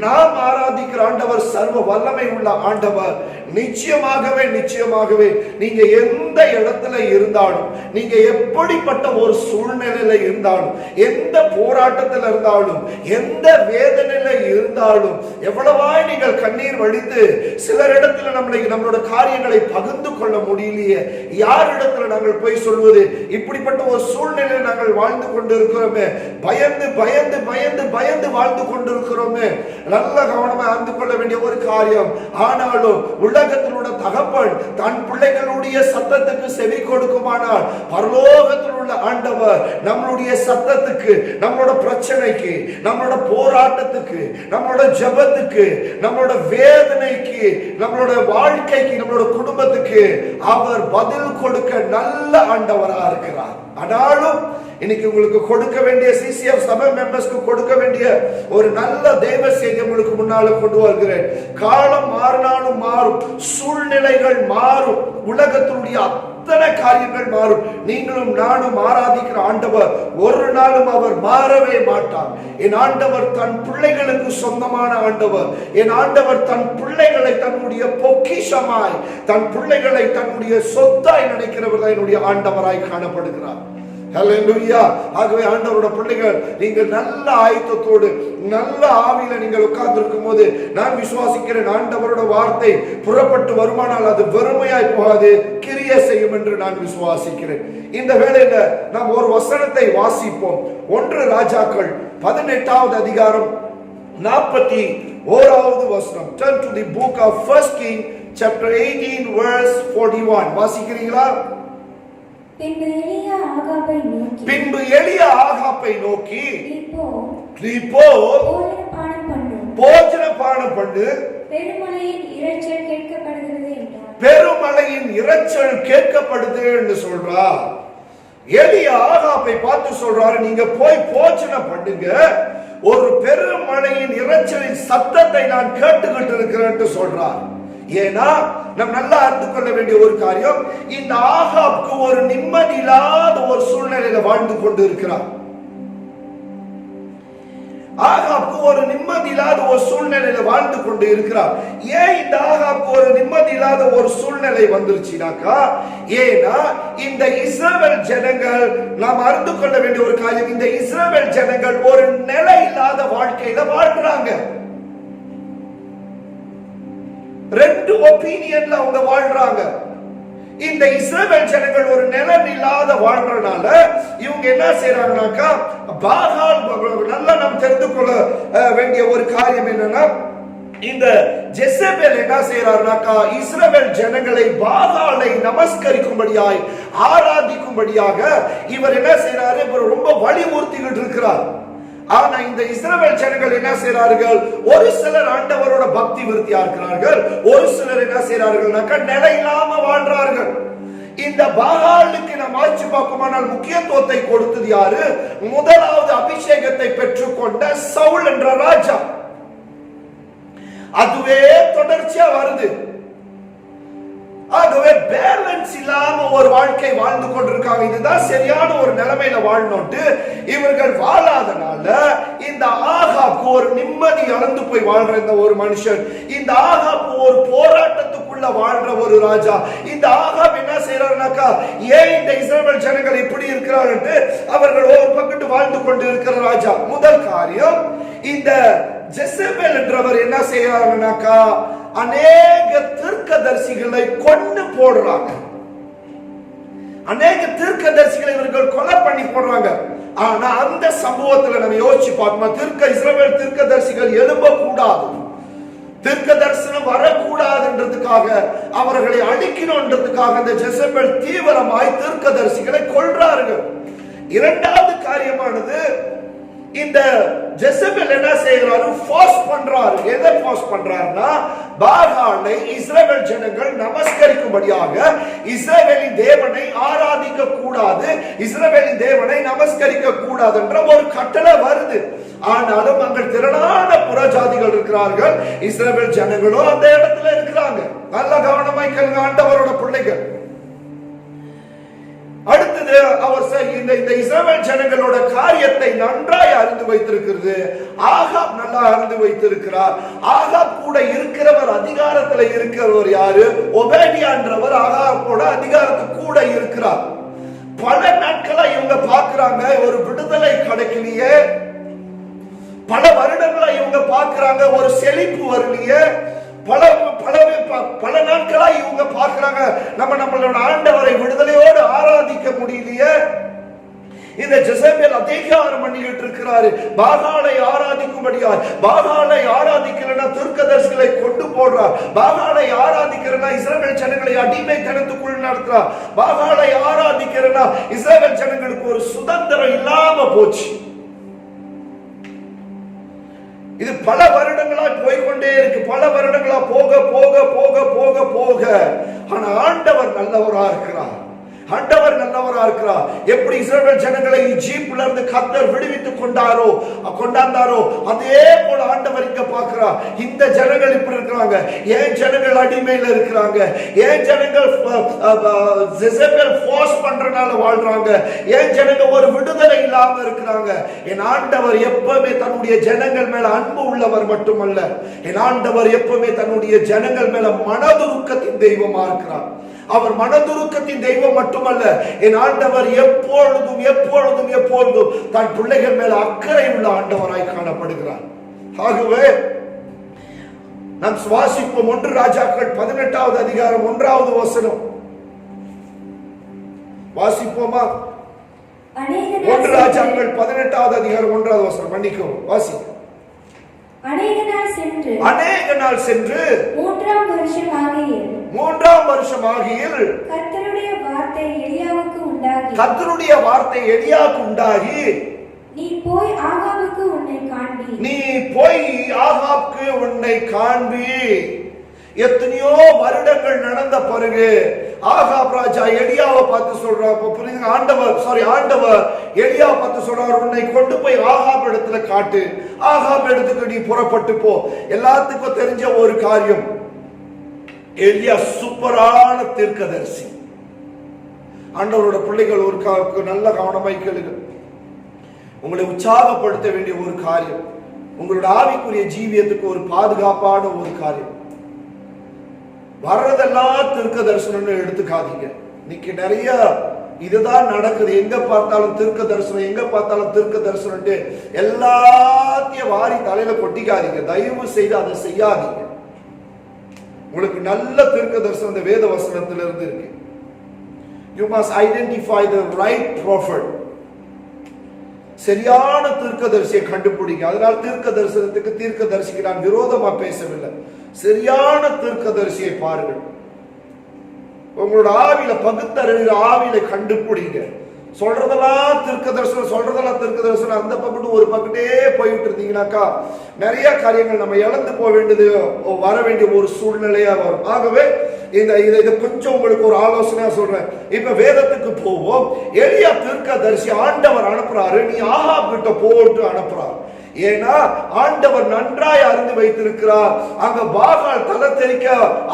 நாம் ஆராதிக்கிற ஆண்டவர் சர்வ வல்லமை உள்ள ஆண்டவர். நிச்சயமாகவே நிச்சயமாகவே நீங்க எந்த இடத்துல இருந்தாலும், நீங்க எப்படிப்பட்ட ஒரு சூழ்நிலையில இருந்தாலும், எந்த போராட்டத்தில் இருந்தாலும், எந்த வேதனையில இருந்தாலும், எவ்வளவாய் நீங்கள் கண்ணீர் வடித்து சிலரிடத்துல நம்மளோட காரியங்களை பகிர்ந்து கொள்ள முடியலையே, யாரிடத்துல நாங்கள் போய் சொல்வது? இப்படிப்பட்ட ஒரு சூழ்நிலையில் நாங்கள் வாழ்ந்து கொண்டு இருக்கிறோமே, பயந்து பயந்து பயந்து பயந்து வாழ்ந்து கொண்டிருக்கிறோமே. நல்ல கவனமா அறிந்து கொள்ள வேண்டிய ஒரு காரியம். ஆனாலும் உலகத்திலுள்ள தகப்பன் தன் பிள்ளைகளுடைய சத்தத்துக்கு செவி கொடுக்குமானால், பரலோகத்தில் உள்ள ஆண்டவர் நம்மளுடைய சத்தத்துக்கு, நம்மளோட பிரச்சனைக்கு, நம்மளோட போராட்டத்துக்கு, நம்மளோட ஜெபத்துக்கு, நம்மளோட வேதனைக்கு, நம்மளோட வாழ்க்கைக்கு, நம்மளோட குடும்பத்துக்கு அவர் பதில் கொடுக்க நல்ல ஆண்டவரா இருக்கிறார். ஆனாலும் இன்னைக்கு உங்களுக்கு கொடுக்க வேண்டிய சிசிஎஃப் சபை மெம்பர்ஸ்க்கு கொடுக்க வேண்டிய ஒரு நல்ல தெய்வ செய்தி உங்களுக்கு முன்னால கொண்டு வருகிறேன். காலம் மாறினாலும் மாறும், சூழ்நிலைகள் மாறும், உலகத்தினுடைய அத்தனை காரியங்கள் மாறும். நீங்களும் நானும் ஆராதிக்கிற ஆண்டவர் ஒரு நாளும் அவர் மாறவே மாட்டார். என் ஆண்டவர் தன் பிள்ளைகளுக்கு சொந்தமான ஆண்டவர். என் ஆண்டவர் தன் பிள்ளைகளை தன்னுடைய பொக்கிஷமாய், தன் பிள்ளைகளை தன்னுடைய சொத்தாய் நினைக்கிறவர் தான் என்னுடைய ஆண்டவராய் காணப்படுகிறார். ஹல்லேலூயா. ஆகவே ஆண்டவரோட பிள்ளைகள், நீங்கள் நல்ல ஆயத்தத்தோடு நல்ல ஆவியில நீங்கள் உட்கார்ந்து இருக்கும் போது நான் விசுவாசிக்கிறேன், ஆண்டவரோட வார்த்தை புறப்பட்டு வருமானால் அது வெறுமையாய் போகாது, கிரிய செய்யும் என்று நான் விசுவாசிக்கிறேன். இந்த வேளையில நாம் ஒரு வசனத்தை வாசிப்போம். 1 ராஜாக்கள் 18வது அதிகாரம் 41வது வசனம். Turn to the book of 1 King chapter 18 verse 41. வாசிக்கிறீங்களா? பின்பு எலியா ஆகாபை நோக்கி, இப்போ போஜன பானம் பண்ணு, பெருமழையின் இரைச்சல் கேட்கப்படுது என்று சொல்றார். எலியா ஆகாபை பார்த்து சொல்றாரு, நீங்க போய் போஜனம் பண்ணுங்க, ஒரு பெருமழையின் இரைச்சலின் சத்தத்தை நான் கேட்டுக்கிட்டு இருக்கிறேன் சொல்றார். ஏன்னா நாம் நல்லா அறிந்து கொள்ள வேண்டிய ஒரு காரியம், இந்த ஆகாப்க்கு ஒரு நிம்மதி இல்லாத ஒரு சூழ்நிலையில வாழ்ந்து கொண்டு இருக்கிறார். ஆகாப்க்கு ஒரு நிம்மதி இல்லாத ஒரு சூழ்நிலையில வாழ்ந்து கொண்டு இருக்கிறார். ஏன் இந்த ஆகாப்க்கு ஒரு நிம்மதி இல்லாத ஒரு சூழ்நிலை வந்துருச்சுனாக்கா, ஏன்னா இந்த இஸ்ரவேல் ஜனங்கள், நாம் அறிந்து கொள்ள வேண்டிய ஒரு காரியம், இந்த இஸ்ரவேல் ஜனங்கள் ஒரு நிலை இல்லாத வாழ்க்கையில வாழ்றாங்க. ரெண்டு ஒப்பீனியன்ல அவங்க வாழ்றாங்க. இந்த இஸ்ரவேல் ஜனங்கள் ஒரு நிலம் இல்லாத வாழ்றனால இவங்க என்ன செய்யறாங்கனாக்கா, பாகால், நல்லா நாம் தெரிந்து கொள்ள வேண்டிய ஒரு காரியம் என்னன்னா, இந்த ஜெசபேல் என்ன செய்யறாருனாக்கா, இஸ்ரவேல் ஜனங்களை பாகாலை நமஸ்கரிக்கும்படியாய் ஆராதிக்கும்படியாக இவர் என்ன செய்யறாரு, இவர் ரொம்ப வலியுறுத்திக்கிட்டு இருக்கிறார். ஆனா இந்த இஸ்ரவேல் ஜனங்கள் என்ன செய்றார்கள், ஒரு சிலர் ஆண்டவரோட பக்தி விருத்தியா இருக்கிறார்கள், ஒரு சிலர் என்ன செய்றார்கள்னாக்கா நிலை இல்லாம வாழ்றார்கள். இந்த பாகாலுக்கு நாம் ஆட்சி பார்க்குமானால் முக்கியத்துவத்தை கொடுத்தது யாரு? முதலாவது அபிஷேகத்தை பெற்றுக்கொண்ட சவுல் என்ற ராஜா. அதுவே தொடர்ச்சியா வருது. ஆகவே பேலன்ஸ் இல்லாம ஒரு வாழ்க்கை வாழ்ந்து கொண்டிருக்காங்க. இதுதான் சரியான ஒரு நிலைமையில வாழணும்ட்டு இவர்கள் வாழாதனால இந்த ஆகாப்க்கு ஒரு நிம்மதி இழந்து போய் வாழ்ற இந்த ஒரு மனுஷன், இந்த ஆகாப் ஒரு போராட்டத்துக்குள்ள வாழ்ற ஒரு ராஜா. இந்த ஆகாப் என்ன செய்யறாருனாக்கா, ஏன் இந்த இஸ்ரவேல் ஜனங்கள் இப்படி இருக்கிறார்கள், அவர்கள் ஒரு பக்கத்து வாழ்ந்து கொண்டு இருக்கிற ராஜா. முதல் காரியம், இந்த ஜெசபேல் என்றவர் என்ன செய்யறாருனாக்கா, அநேக தீர்க்கதரிசிகளை கொண்டு போடுறாங்க. அநேக தீர்க்கதரிசிகளை இவர்கள் கொலை பண்ணி போடுறாங்க. ஆனா அந்த சம்பவத்துல நம்ம யோசிச்சு பார்க்கணும், இஸ்ரவேல் தீர்க்கதரிசிகள் எழும்ப கூடாது, தீர்க்க தரிசனம் வரக்கூடாதுன்றதுக்காக, அவர்களை அழிக்கணும்ன்றதுக்காக இந்த ஜெசபேல் தீவிரமாய் தீர்க்கதரிசிகளை கொல்றார்கள். இரண்டாவது காரியமானது, இந்த ஜெசபேல் என்ன செய்யறாரு, ஃபோர்ஸ் பண்றாரு. எதை ஃபோர்ஸ் பண்றாருன்னா, பாகாலை இஸ்ரவேல் ஜனங்கள் நமஸ்கரிக்கும்படியாக, இஸ்ரவேலின் தேவனை ஆராதிக்க கூடாது, இஸ்ரவேலின் தேவனை நமஸ்கரிக்க கூடாது என்ற ஒரு கட்டளை வருது. ஆனாலும் அங்கே திரளான புறஜாதிகள் இருக்கிறார்கள், இஸ்ரவேல் ஜனங்களும் அந்த இடத்துல இருக்கிறாங்க. நல்ல கவனமாய் கேளுங்க ஆண்டவரோட பிள்ளைகள். அடுத்தது அடுத்தது அவர் இந்த இஸ்ரவேல் ஜனங்களோட காரியத்தை நன்றாய் அறிந்து வைத்திருக்கிறது. ஆகாப் நல்லா அறிந்து வைத்திருக்கிறார். ஆகாப் கூட இருக்கிறவர், அதிகாரத்துல இருக்கிறவர் யாரு? ஒபேதியா என்றவர் ஆகாபோட அதிகாரத்துக்கு கூட இருக்கிறார். பல நாட்களா இவங்க பாக்குறாங்க, ஒரு விடுதலை கிடைக்கலையே. பல வருடங்களா இவங்க பாக்குறாங்க, ஒரு செழிப்பு வரலையே. பல நாட்களா இவங்க பார்க்கிறாங்க, நம்மளோட ஆண்டவரை விடுதலையோடு ஆராதிக்க முடியலையே. இந்த ஜெசபேல் அதிகாரம் பண்ணிக்கிட்டு இருக்கிறாரு, பாகாலை ஆராதிக்கும்படியா. பாகாலை ஆராதிக்கலன்னா தீர்க்கதரிசிகளை கொண்டு போடுறார். பாகாலை ஆராதிக்கிறனா இஸ்ரவேல் ஜனங்களை அடிமைத்தனத்துக்குள் நடத்துறார். பாகாலை ஆராதிக்கிறனா இஸ்ரவேல் ஜனங்களுக்கு ஒரு சுதந்திரம் இல்லாம போச்சு. இது பல வருடங்களா போய்கொண்டே இருக்கு. பல வருடங்களா போக போக போக போக போக ஆனா ஆண்டவர் நல்லவரா இருக்கிறார். ஆண்டவர் நல்லவரா இருக்கிறார். எப்படி இஸ்ரவேல் ஜனங்களை ஈஜிப்ட்ல இருந்து கர்த்தர் விடுவித்து கொண்டாந்தாரோ அதே போல ஆண்டவர் இங்க பார்க்கிறார். இந்த ஜனங்கள் இப்படி இருக்கிறாங்க, ஏன் ஜனங்கள் அடிமையில இருக்கிறாங்க, ஏன் ஜனங்கள் ஜெசபேல் ஃபோர்ஸ் பண்றனால வாழ்றாங்க, ஏன் ஜனங்கள் ஒரு விடுதலை இல்லாம இருக்கிறாங்க. என் ஆண்டவர் எப்பவுமே தன்னுடைய ஜனங்கள் மேல அன்பு உள்ளவர் மட்டுமல்ல, என் ஆண்டவர் எப்பவுமே தன்னுடைய ஜனங்கள் மேல மனதுருக்கத்தின் தெய்வமா இருக்கிறார். அவர் மனதுருக்கத்தின் தெய்வம் மட்டுமல்ல, என் ஆண்டவர் எப்பொழுதும் எப்பொழுதும் எப்பொழுதும் தன் பிள்ளைகள் மேல அக்கறை உள்ள ஆண்டவராய் காணப்படுகிறார். ஆகவே நாம் சுவாசிப்போம். 1 ராஜாக்கள் 18வது அதிகாரம் 1வது வசனம் வாசிப்போமா? 1 ராஜாக்கள் 18வது அதிகாரம் 1வது வசனம் மன்னிக்கவும், வாசி. அநேக நாள் சென்று 3ஆம் வருஷம் ஆகியில் கர்த்தருடைய வார்த்தை எலியாவுக்கு உண்டாகி நீ போய் ஆகாபுக்கு உன்னை காண்பி. எத்தனையோ வருடங்கள் நடந்த பிறகு ஆகாப் ராஜா எலியாவை பார்த்து சொல்றார், ஆண்டவர் எலியாவை பார்த்து சொல்றார், உன்னை கொண்டு போய் ஆகாப் இடத்துல காட்டு, ஆகாப் இடத்துக்கு நீ புறப்பட்டு போ. எல்லாத்துக்கும் தெரிஞ்ச ஒரு காரியம், எலியா சூப்பரான தீர்க்கதரிசி. ஆண்டவரோட பிள்ளைகள் ஒரு நல்ல கவனமாய் கேளுங்க. உங்களை உற்சாகப்படுத்த வேண்டிய ஒரு காரியம், உங்களோட ஆவிக்குரிய ஜீவியத்துக்கு ஒரு பாதுகாப்பான ஒரு காரியம். வர்றதெல்லாம் தீர்க்க தரிசனம்னு எடுத்துக்காதீங்க. இன்னைக்கு நிறைய இதுதான் நடக்குது. எங்க பார்த்தாலும் தீர்க்க தரிசனம், எங்க பார்த்தாலும் தீர்க்க தரிசனம், எல்லாத்தையும் வாரி தலையில கொட்டிக்காதீங்க. தயவு செய்து அதை செய்யாதீங்க. உங்களுக்கு நல்ல தீர்க்க தரிசனம் இந்த வேத வசனத்திலிருந்து இருக்கு. You must identify the right prophet. சரியான தீர்க்கதரிசியை கண்டுபிடிங்க. அதனால தீர்க்க தரிசனத்துக்கு தீர்க்கதரிசிக்கு நான் விரோதமா பேசவில்லை. சரியான தீர்க்கதரிசியை பாருங்கள். உங்களோட ஆவியில பகுத்தறிகிற ஆவியில கண்டுபிடிங்க. சொல்றதெல்லாம் தீர்க்க தரிசனம் அந்த பக்கத்து ஒரு பக்கத்தே போயிட்டு இருந்தீங்கன்னாக்கா நிறைய காரியங்கள் நம்ம இழந்து போக வேண்டியது வர வேண்டிய ஒரு சூழ்நிலையா வரும். ஆகவே இதை கொஞ்சம் உங்களுக்கு ஒரு ஆலோசனையா சொல்றேன். இப்ப வேதத்துக்கு போவோம். எலியா தீர்க்கதரிசி ஆண்டவர் அனுப்புறாரு, நீ ஆகாப் கிட்ட போட்டு அனுப்புறாரு. ஏன்னா ஆண்டவர் நன்றாய் அறிந்து வைத்திருக்கிறார். அங்க பாகால் தலை தெறிக்க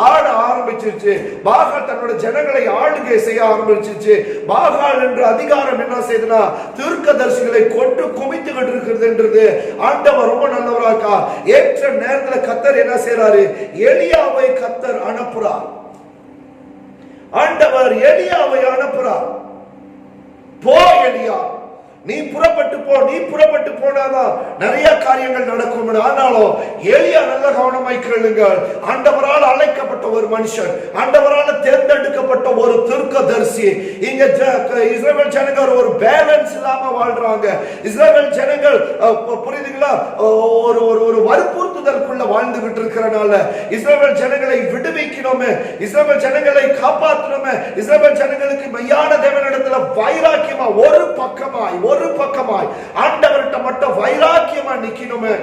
ஆட ஆரம்பிச்சிருச்சு. பாகால் தன்னோட ஜனங்களை ஆளுகை செய்ய ஆரம்பிச்சிருச்சு. பாகால் என்ற அதிகாரம் என்ன செய்யுதுன்னா தீர்க்கதரிசிகளை கொண்டு குமித்துக்கிட்டு இருக்கிறது. ஆண்டவர் ரொம்ப நல்லவராக்கா. ஏற்ற நேரத்தில் கர்த்தர் என்ன செய்யறாரு? எலியாவை கர்த்தர் அனுப்புறார். ஆண்டவர் எலியாவை அனுப்புறார். போ எலியா, நீ புறப்பட்டு போனாதான் நிறைய காரியங்கள் நடக்கும். ஆனாலும் எலியா நல்ல கவனமாய் கேளுங்கள். ஆண்டவரால் அழைக்கப்பட்ட ஒரு மனுஷன், ஆண்டவரால் தேர்ந்தெடுக்கப்பட்ட ஒரு தீர்க்கதரிசி. இங்க இஸ்ரவேல் ஜனங்கள் ஒரு பேலன்ஸ் இல்லாம வாழ்றாங்க. இஸ்ரவேல் ஜனங்கள் புரியுதுங்களா, ஒரு வற்புறுத்துதலுக்குள்ள வாழ்ந்துகிட்டு இருக்கிறனால இஸ்ரவேல் ஜனங்களை விடுவிக்கணுமே, இஸ்ரவேல் ஜனங்களை காப்பாற்றணுமே, இஸ்ரவேல் ஜனங்களுக்கு மெய்யான தேவனிடத்துல வைராக்கியமா ஒரு பக்கமாய் ஆண்டவர்கிட்ட மட்டும் வைராக்கியமா நிக்கணுமே.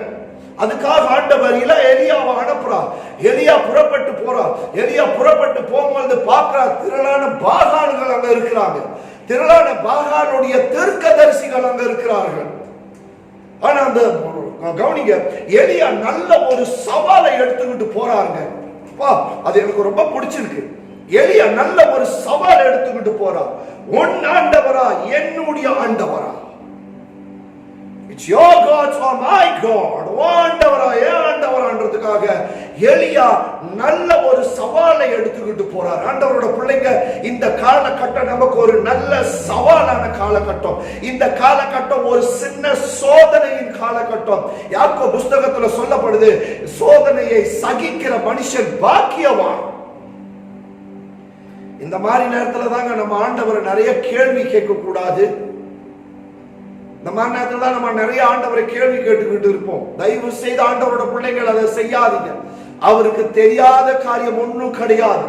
அதுக்காக ஆண்டவர் எலியாவை அனுப்புறார். எலியா புறப்பட்டு போறார். எலியா புறப்பட்டு போகும்போது பார்க்கிறார், திரளான பாகால்கள் அங்க இருக்கிறாங்க. திரளான பாகாலுடைய தீர்க்கதரிசிகள் அங்க இருக்கிறார்கள். ஆனா அந்த கவனிங்க, எலியா நல்ல ஒரு சவாலை எடுத்துக்கிட்டு போறாங்க. அது எனக்கு ரொம்ப பிடிச்சிருக்கு. எலியா நல்ல ஒரு சவால் எடுத்துக்கிட்டு போறார். உன் ஆண்டவரா என்னுடைய ஆண்டவரா? It's your God or my God? ஆண்டவரா ஏன் ஆண்டவரான்றதுக்காக எலியா நல்ல ஒரு சவாலை எடுத்துக்கிட்டு போறார். ஆண்டவரோட பிள்ளைங்க, இந்த காலகட்டம் நமக்கு ஒரு நல்ல சவாலான காலகட்டம். இந்த காலகட்டம் ஒரு சின்ன சோதனையின் காலகட்டம். யாக்கோபு புத்தகத்துல சொல்லப்படுது, சோதனையை சகிக்கிற மனுஷன் பாக்கியவான். இந்த மாதிரி நேரத்துல தாங்க நம்ம ஆண்டவரை நிறைய கேள்வி கேட்க கூடாது. இந்த மாதிரி நேரத்துல தான் நம்ம நிறைய ஆண்டவரை கேள்வி கேட்டுக்கிட்டு இருப்போம். தயவு செய்து ஆண்டவரோட பிள்ளைகள் அதை செய்யாதீங்க. அவருக்கு தெரியாத காரியம் ஒன்றும் கிடையாது.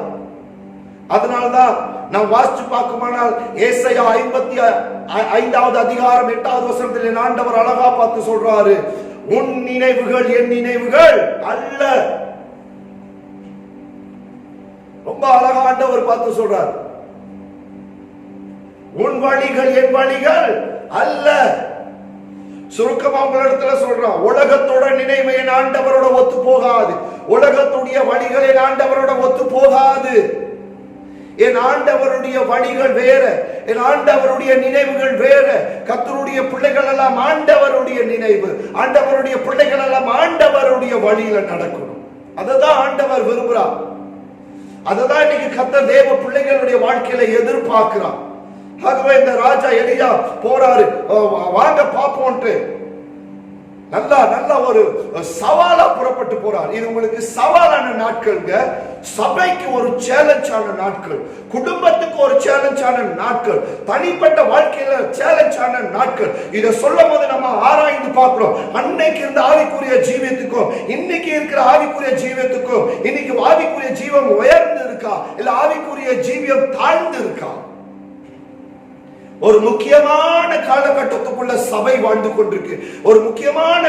அதனால்தான் நான் வாசிச்சு பார்க்குமானால் ஏசாயா 55வது அதிகாரம் 8வது வசனத்தில் ஆண்டவர் அழகா பார்த்து சொல்றாரு, உன் நினைவுகள் என் நினைவுகள் அல்ல. ரொம்ப அழகா ஆண்டவர் பார்த்து சொல்றார், உன் வழிகள் என் வழிகள் அல்ல. சுருக்கமா உங்களிடத்துல சொல்றான், உலகத்தோட நினைவு என் ஆண்டவரோட ஒத்து போகாது. உலகத்துடைய வழிகள் என் ஆண்டவரோட ஒத்து போகாது. என் ஆண்டவருடைய வழிகள் வேற, என் ஆண்டவருடைய நினைவுகள் வேற. கர்த்தருடைய பிள்ளைகள் எல்லாம் ஆண்டவருடைய நினைவு, ஆண்டவருடைய பிள்ளைகள் எல்லாம் ஆண்டவருடைய வழியில நடக்கணும். அததான் ஆண்டவர் விரும்புறார். அததான் இன்னைக்கு கர்த்தர் தேவ பிள்ளைகளுடைய வாழ்க்கையில எதிர்பார்க்கிறார். ஆகவே இந்த ராஜா எலியா போறாரு, வாங்க பாப்போம்ட்டு நல்ல ஒரு சவாலா புறப்பட்டு போறார். இது உங்களுக்கு சவாலான நாட்கள்ங்க. சபைக்கு ஒரு சேலஞ்சான நாட்கள், குடும்பத்துக்கு ஒரு சேலஞ்சான நாட்கள், தனிப்பட்ட வாழ்க்கையில சேலஞ்சான நாட்கள். இதை சொல்லும் போது நம்ம ஆராய்ந்து பார்க்கிறோம், அன்னைக்கு இருந்த ஆவிக்குரிய ஜீவியத்துக்கும் இன்னைக்கு இருக்கிற ஆவிக்குரிய ஜீவியத்துக்கும், இன்னைக்கு ஆவிக்குரிய ஜீவம் உயர்ந்து இருக்கா இல்ல ஆவிக்குரிய ஜீவியம் தாழ்ந்து இருக்கா? ஒரு முக்கியமான காலகட்டத்துக்குள்ள சபை வாழ்ந்து கொண்டிருக்கு. ஒரு முக்கியமான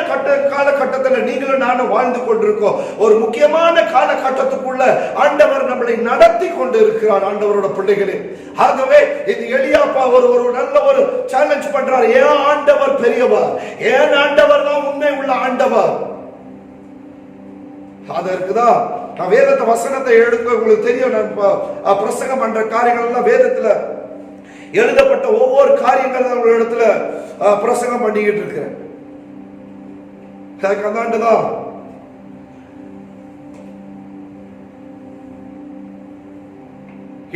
காலகட்டத்தில் நீங்களும் நானும் வாழ்ந்து கொண்டிருக்கோம். ஒரு முக்கியமான காலகட்டத்துக்குள்ள ஆண்டவர் நம்மளை நடத்தி கொண்டு இருக்கிறார், ஆண்டவரோட பிள்ளைகளே. ஆகவே இது எலியாப்பா ஒரு நல்ல ஒரு சேலஞ்ச் பண்றார். ஏன் ஆண்டவர் பெரியவர், ஏன் ஆண்டவர் தான் உண்மை உள்ள ஆண்டவர். அதற்குதான் நான் வேதத்தை வசனத்தை எடுக்க, உங்களுக்கு தெரியும், நான் பிரசங்கம் பண்ற காரியங்கள் எல்லாம் வேதத்துல எழுதப்பட்ட ஒவ்வொரு காரியங்கள் உங்க இடத்துல பிரசங்கம் பண்ணிக்கிட்டு இருக்கிறேன். அதாண்டுதான்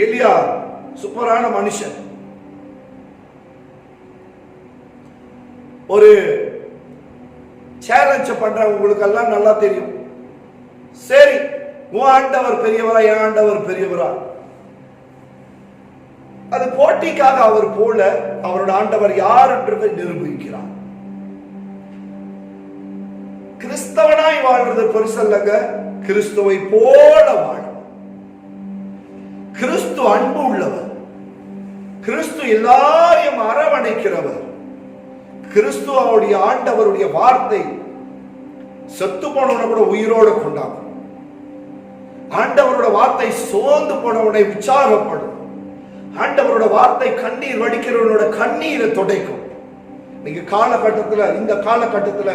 எலியா சூப்பரான மனுஷன். ஒரு சேலஞ்ச் பண்ற உங்களுக்கு எல்லாம் நல்லா தெரியும். சரி, உன் ஆண்டவர் பெரியவரா என் ஆண்டவர் பெரியவரா? அது போட்டிக்காக அவர் போல அவரோட ஆண்டவர் யார் என்றதை நிரூபிக்கிறார். கிறிஸ்தவனாய் வாழ்றது பெருசல்லங்க, கிறிஸ்துவை போல வாழும். கிறிஸ்து அன்பு உள்ளவர், கிறிஸ்து எல்லாரையும் அரவணைக்கிறவர். கிறிஸ்து அவருடைய ஆண்டவருடைய வார்த்தை செத்து போனவனை கூட உயிரோடு கொண்டாடும். ஆண்டவரோட வார்த்தை சோர்ந்து போனவனை உற்சாகப்படும். ஆண்டவரோட வார்த்தை கண்ணீர் வடிக்கிறவனோட கண்ணீரை துடைக்கும். நீங்க காலகட்டத்துல, இந்த காலகட்டத்துல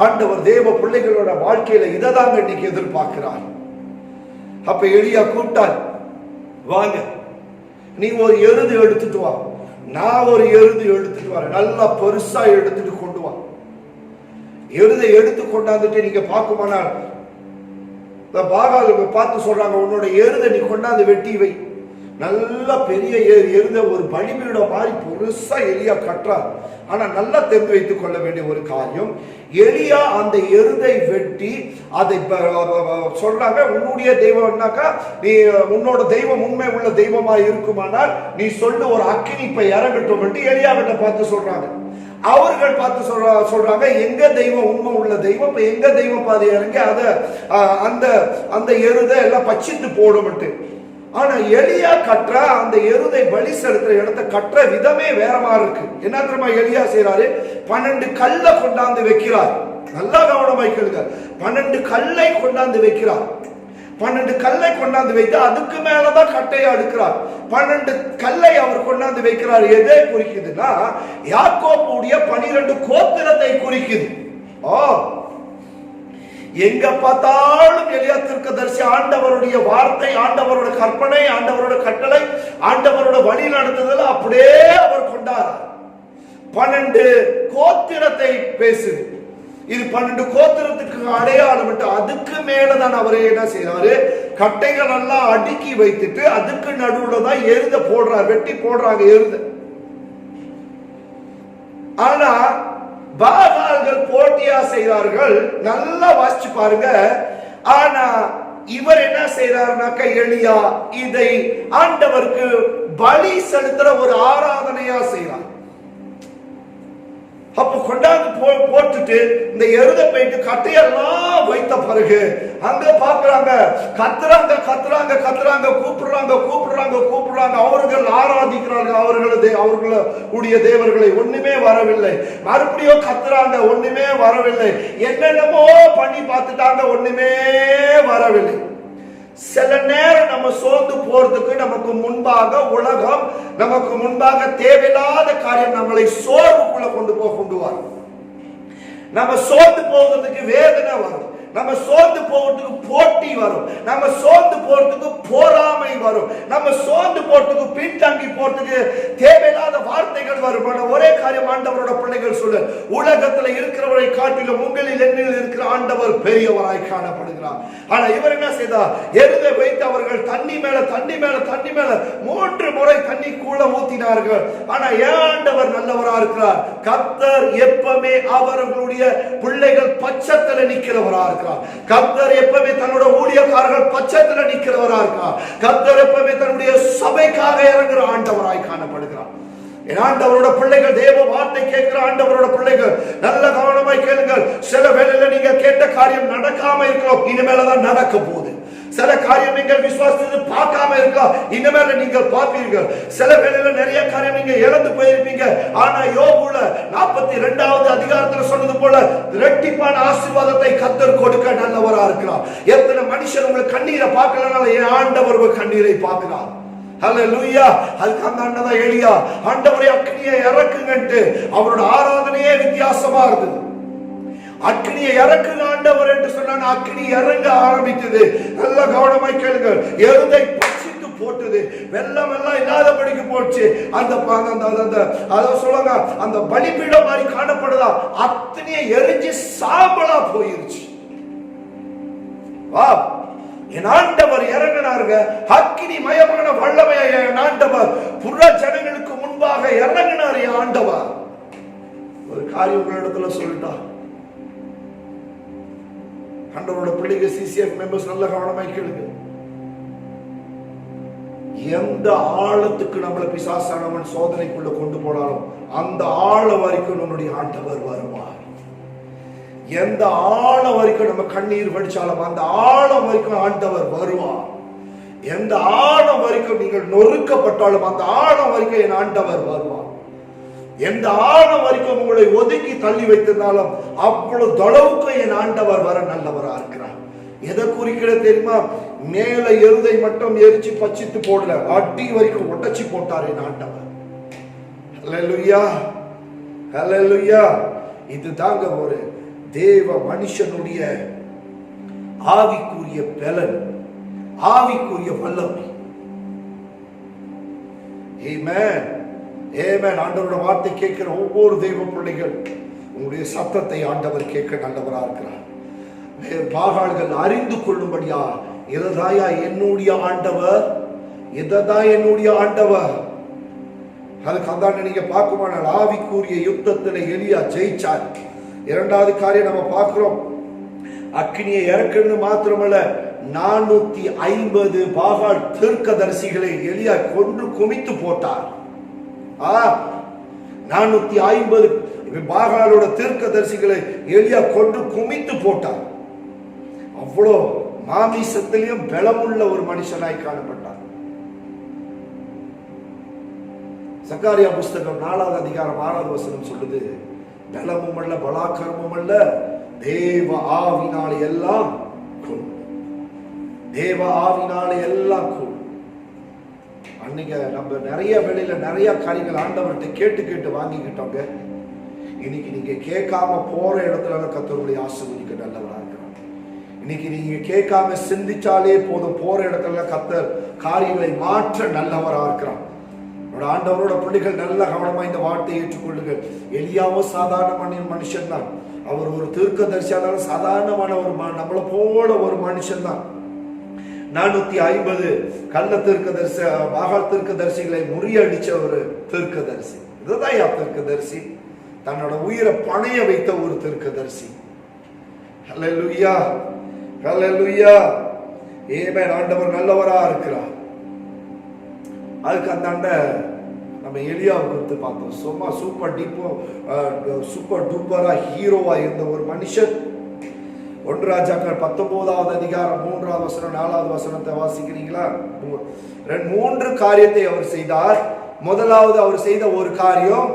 ஆண்டவர் தேவ பிள்ளைகளோட வாழ்க்கையில இததாங்க இன்னைக்கு எதிர்பார்க்கிறார். அப்ப எலியா கூப்பிட்டார், வாங்க நீ ஒரு எருது எடுத்துட்டு வா, நான் ஒரு எருது எடுத்துட்டு வரேன், நல்லா பெருசா எடுத்துட்டு கொண்டு வா. எருதை எடுத்து கொண்டாந்துட்டு நீங்க பார்க்குமானால் பாகாலுக்கு பார்த்து சொல்றாங்க, உன்னோட எருதை நீ கொண்டாந்து வெட்டி வை. நல்ல பெரிய எருத ஒரு பலிபீடம் மாதிரி பெருசா எலியா கட்டுறார். ஆனா நல்லா தெரிந்து வைத்துக் கொள்ள வேண்டிய ஒரு காரியம், எலியா அந்த எருதை வெட்டி அதை சொல்றாங்க, உன்னுடைய தெய்வம்னாக்கா நீ உன்னோட தெய்வம் உண்மை உள்ள தெய்வமா இருக்குமானால் நீ சொல்லு, ஒரு அக்கினிப்பை இறங்கட்டும் என்று எலியாவிட்ட பார்த்து சொல்றாங்க. அவர்கள் பார்த்து சொல்றாங்க, எங்க தெய்வம் உண்மை உள்ள தெய்வம், இப்ப எங்க தெய்வம் பாதி இறங்கி அதை அந்த எருதை எல்லாம் பச்சித்து போடும்ட்டு. ஆனா எலியா கற்ற அந்த எருதை பலி செலுத்துற இடத்தை கற்ற விதமே வேற மாதிரி இருக்கு. என்ன தெரியுமா எலியா செய்யறாரு? 12 கல்லை கொண்டாந்து வைக்கிறார். நல்லா கவனமாய் கேளுங்க, 12 கல்லை கொண்டாந்து வைக்கிறார். 12 கல்லை கொண்டாந்து வைத்து அதுக்கு மேலதான் கட்டையை அடுக்கிறார். 12 கல்லை அவர் கொண்டாந்து வைக்கிறார். எதை குறிக்குதுன்னா யாக்கோபுடைய 12 கோத்திரத்தை குறிக்குது. எங்க பார்த்தாலும் எலியா தீர்க்கதரிசி ஆண்டவருடைய வார்த்தை, ஆண்டவரோட கற்பனை, ஆண்டவரோட கட்டளை, ஆண்டவரோட வழி நடத்துதல் அப்படியே அவர் கொண்டாரார். 12 கோத்திரத்தை பேசுது. இது 12 கோத்திரத்துக்கு அடையாளம். அதுக்கு மேலதான் அவரே என்ன செய்யறாரு, கட்டைகள் எல்லாம் அடுக்கி வைத்துட்டு அதுக்கு நடுவுல தான் எருத போடுறார், வெட்டி போடுறாங்க எருத. ஆனா பாகால்கள் போட்டியா செய்தார்கள். நல்லா வாசிச்சு பாருங்க. ஆனா இவர் என்ன செய்யறாருனாக்க, எலியா இதை ஆண்டவருக்கு பலி செலுத்துற ஒரு ஆராதனையா செய்யறார். அப்ப கொண்டாந்து போட்டுட்டு இந்த எருத போயிட்டு கட்டையெல்லாம் வைத்த பிறகு அங்க பாக்குறாங்க, கத்துறாங்க கத்துறாங்க கத்துறாங்க, கூப்பிடுறாங்க கூப்பிடுறாங்க கூப்பிடுறாங்க. அவர்கள் ஆராதிக்கிறார்கள் அவர்களுடைய தேவர்களை, ஒண்ணுமே வரவில்லை. மறுபடியும் கத்துறாங்க, ஒண்ணுமே வரவில்லை. என்னென்னமோ பண்ணி பார்த்துட்டாங்க, ஒண்ணுமே வரவில்லை. சில நேரம் நம்ம சோர்ந்து போறதுக்கு நமக்கு முன்பாக உலகம், நமக்கு முன்பாக தேவையில்லாத காரியம் நம்மளை சோர்வுக்குள்ள கொண்டு வரும். நம்ம சோர்ந்து போகிறதுக்கு வேதனை வரும், நம்ம சோர்ந்து போகிறதுக்கு போட்டி வரும், நம்ம சோர்ந்து போறதுக்கு போராமை வரும், நம்ம சோர்ந்து போறதுக்கு பின்தங்கி போறதுக்கு தேவையில்லாத வார்த்தைகள் வரும். ஒரே காரியம் ஆண்டவரோட பிள்ளைகள் சொல்ல, உலகத்துல இருக்கிறவரை காட்டிலும் உங்களில் என்னில் இருக்கிற ஆண்டவர் பெரியவராய் காணப்படுகிறார். ஆனா இவர் என்ன செய்தார், எருதை வைத்து அவர்கள் தண்ணி மேல தண்ணி மேல தண்ணி மேல 3 முறை தண்ணி கூட ஊத்தினார்கள். ஆனா ஏன் ஆண்டவர் நல்லவரா இருக்கிறார்? கர்த்தர் எப்பவுமே அவர்களுடைய பிள்ளைகள் பட்சத்துல நிக்கிறவரா இருக்கிறார். கர்த்தர் எப்பவுமே தன்னோட ஊழியக்காரர்கள் பட்சத்துல நிக்கிறவரா இருக்கிறார். கர்த்தர் எப்பவுமே தன்னுடைய சபைக்காக இறங்குற ஆண்டவராய் காணப்படுகிறார். ஆண்டவரோட பிள்ளைகள், தேவ வார்த்தை கேட்கிற ஆண்டவரோட பிள்ளைகள், நல்ல கவனமாய் கேளுங்கள். சில வேளையில நீங்க கேட்ட காரியம் நடக்காம இருக்கிறோம், இனிமேலதான் நடக்க போகுது. சில காரியம் நீங்கள் விசுவாசத்தை பார்க்காம இருக்கலாம், இனிமேல நீங்கள் பார்ப்பீர்கள். சில வேளையில நிறைய காரியம் நீங்க இழந்து போயிருப்பீங்க. ஆனா யோபுல 42வது அதிகாரத்துல சொன்னது போல இரட்டிப்பான ஆசீர்வாதத்தை கர்த்தர் கொடுக்க நல்லவரா இருக்கிறார். எத்தனை மனுஷன் உங்களுக்கு கண்ணீரை பார்க்கலனால என் ஆண்டவர் கண்ணீரை பார்க்கிறார். ஹல்லேலூயா. அதுக்கு அந்த அண்ணன் எலியா, ஆண்டவரே அக்னியை இறக்குங்கன்ட்டு அவரோட ஆராதனையே வித்தியாசமா இருந்தது. அக்னியை இறக்குங்க ஆண்டவர் என்று சொன்ன அக்னி இறங்க ஆரம்பித்தது. நல்ல கவனமாய் கேளுங்கள். எருதை பட்சித்து போட்டது, வெள்ளம் எல்லாம் இல்லாதபடிக்கு போச்சு. அந்த சொல்லுங்க, அந்த பலிபீடம் மாதிரி காணப்படுதா, அத்தனையே எரிஞ்சு சாம்பலா போயிருச்சு. வா, என் ஆண்டவர் இறங்கினாருங்க. அக்கினி மயமான வல்லமையை என் ஆண்டவர் புற ஜனங்களுக்கு முன்பாக இறங்கினார். என் ஆண்டவர் ஒரு காரியம் உங்களிடத்துல சொல்லிட்டா, ஆண்டவரோட பிள்ளைங்க சிசிஎஃப் மெம்பர்ஸ் நல்ல கவனமாய் கேளுங்க. எந்த ஆழத்துக்கு நம்மளை பிசாசானவன் சோதனைக்குள்ள கொண்டு போனாலும் அந்த ஆழம் வரைக்கும் நம்முடைய ஆண்டவர் வருவார். எந்த ஆழம் வரைக்கும் நம்ம கண்ணீர் வடிச்சாலும் அந்த ஆழம் வரைக்கும் ஆண்டவர் வருவார். எந்த ஆழம் வரைக்கும் நீங்கள் நொறுக்கப்பட்டாலும் அந்த ஆழம் வரைக்கும் என் ஆண்டவர் வருவார். எந்த ஆழம் வரைக்கும் உங்களை ஒதுக்கி தள்ளி வைத்திருந்தாலும் அவ்வளவு தொலைவுக்கு என் ஆண்டவர் வர நல்லவரா இருக்கிறார். எதை குறிக்கிற தெரியுமா? மேல எருதை மட்டும் எரிச்சு பச்சித்து போடல, அடி வரைக்கும் உடைச்சி போட்டார் என் ஆண்டவர். ஹல்லேலூயா, ஹல்லேலூயா. இது தாங்க ஒரு தேவ மனுஷனுடைய ஆவிக்குரிய பலன், ஆவிக்குரிய வல்லமை. ஆமென், ஆமென். ஆண்டவரோட வார்த்தை கேட்கிற ஒவ்வொரு தெய்வ பிள்ளைகள் உங்களுடைய சத்தத்தை ஆண்டவர் கேட்க நல்லவரா இருக்கிறார். பாகால்கள் அறிந்து கொள்ளும்படியா, இதுதாயா என்னுடைய ஆண்டவர், இதுதான் என்னுடைய ஆண்டவர். அதுக்கு அதான் நீங்க பார்க்குமானால் ஆவிக்குரிய யுத்தத்தில் எலியா ஜெயிச்சார். இரண்டாவது காரியம் நம்ம பார்க்கிறோம், அக்னியை இறக்குறது மாத்திரமல்ல, 450 பாகால் தீர்க்கதரிசிகளை எலியா கொன்று குமித்து போட்டார். 450 பாகாலோட தீர்க்கதரிசிகளை எலியா கொன்று குமித்து போட்டார். அவ்வளோ மாமிசத்திலையும் பலமுள்ள ஒரு மனுஷனாய் காணப்பட்டார். சக்காரியா புஸ்தகம் 4வது அதிகாரம் 6வது வசனம் சொல்லுது, பலமும் அல்ல பலாக்கரமும் அல்ல, தேவ ஆவினாலே எல்லாம் கூடும். தேவ ஆவினாலே எல்லாம் கூடும். அன்னைக்கு நம்ம நிறைய வேளையில நிறைய காரியங்கள் ஆண்டவர்கிட்ட கேட்டு கேட்டு வாங்கிக்கிட்டோங்க. இன்னைக்கு நீங்க கேட்காம போற இடத்துல கர்த்தருடைய ஆசீர்வதிக்க நல்லவரா இருக்கிறார். இன்னைக்கு நீங்க கேட்காம சிந்திச்சாலே போதும், போற இடத்துல கர்த்தர் காரியங்களை மாற்ற நல்லவரா இருக்கிறார். ஆண்டவரோட பிள்ளைகள் நல்ல கவனமா இந்த வார்த்தையை ஏற்றுக்கொள்ளுங்கள். எலியாவும் சாதாரணமான மனுஷன் தான். அவர் ஒரு தீர்க்கதரிசியான சாதாரணமான ஒரு நம்மளை போல ஒரு மனுஷன் தான். 450 கள்ள தீர்க்கதரிசி பாகால் தீர்க்கதரிசிகளை முறியடிச்ச ஒரு தீர்க்கதரிசி. இதுதான் தீர்க்கதரிசி, தன்னோட உயிரை பணைய வைத்த ஒரு தீர்க்கதரிசி. ஹல்லேலூயா, ஹல்லேலூயா, ஆமென். ஆண்டவர் நல்லவரா இருக்கிறார். அதுக்கு அந்தாண்ட நம்ம எலியாவை குறித்து பார்த்தோம். சும்மா சூப்பர் டூப்பரா ஹீரோவா இருந்த ஒரு மனுஷன். 1 ராஜாக்கள் 19வது அதிகாரம் 3வது வசனம் 4வது வசனத்தை வாசிக்கிறீங்களா? 3 காரியத்தை அவர் செய்தார். முதலாவது அவர் செய்த ஒரு காரியம்,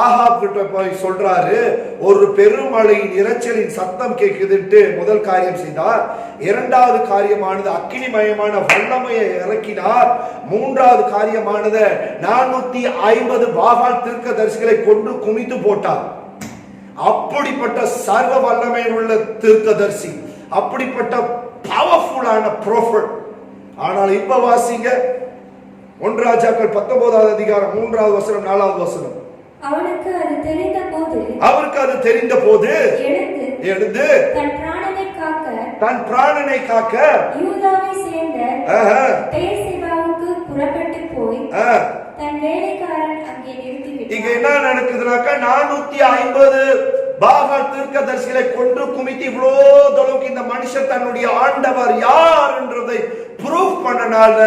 ஆகாப் கிட்ட போய் சொல்றாரு, ஒரு பெருமழையின் இரைச்சலின் சத்தம் கேட்குதுன்ட்டு முதல் காரியம் செய்தார். 2வது காரியமானது அக்கினிமயமான வல்லமையை இறக்கினார். 3வது காரியமானது 450 பாகால் தீர்க்கதரிசிகளை கொண்டு குமித்து போட்டார். அப்படிப்பட்ட சர்வ வல்லமை உள்ள தீர்க்கதரிசி, அப்படிப்பட்ட பவர்ஃபுல்லான ப்ரோஃபட். ஆனால் இப்ப வாசிங்க 1 ராஜாக்கள் 19வது அதிகாரம் 3வது வசனம் 4வது வசனம். அவனுக்கு அது தெரிந்த போது எழுந்து தன் பிராணனை காக்க யூதாவை சேர்ந்த பெயர்செபாவுக்கு புறப்பட்டு போய் தன் வேலைக்காரன் அங்கே நிறுத்திவிட்டான். இங்க என்ன நடக்குதுனாக்கா 450 பாகால் தீர்க்கதரிசிகளை கொன்று குமித்து இவ்வளோ தொலைவுக்கு இந்த மனுஷன் தன்னுடைய ஆண்டவர் யார் என்றதை ப்ரூவ் பண்ணனால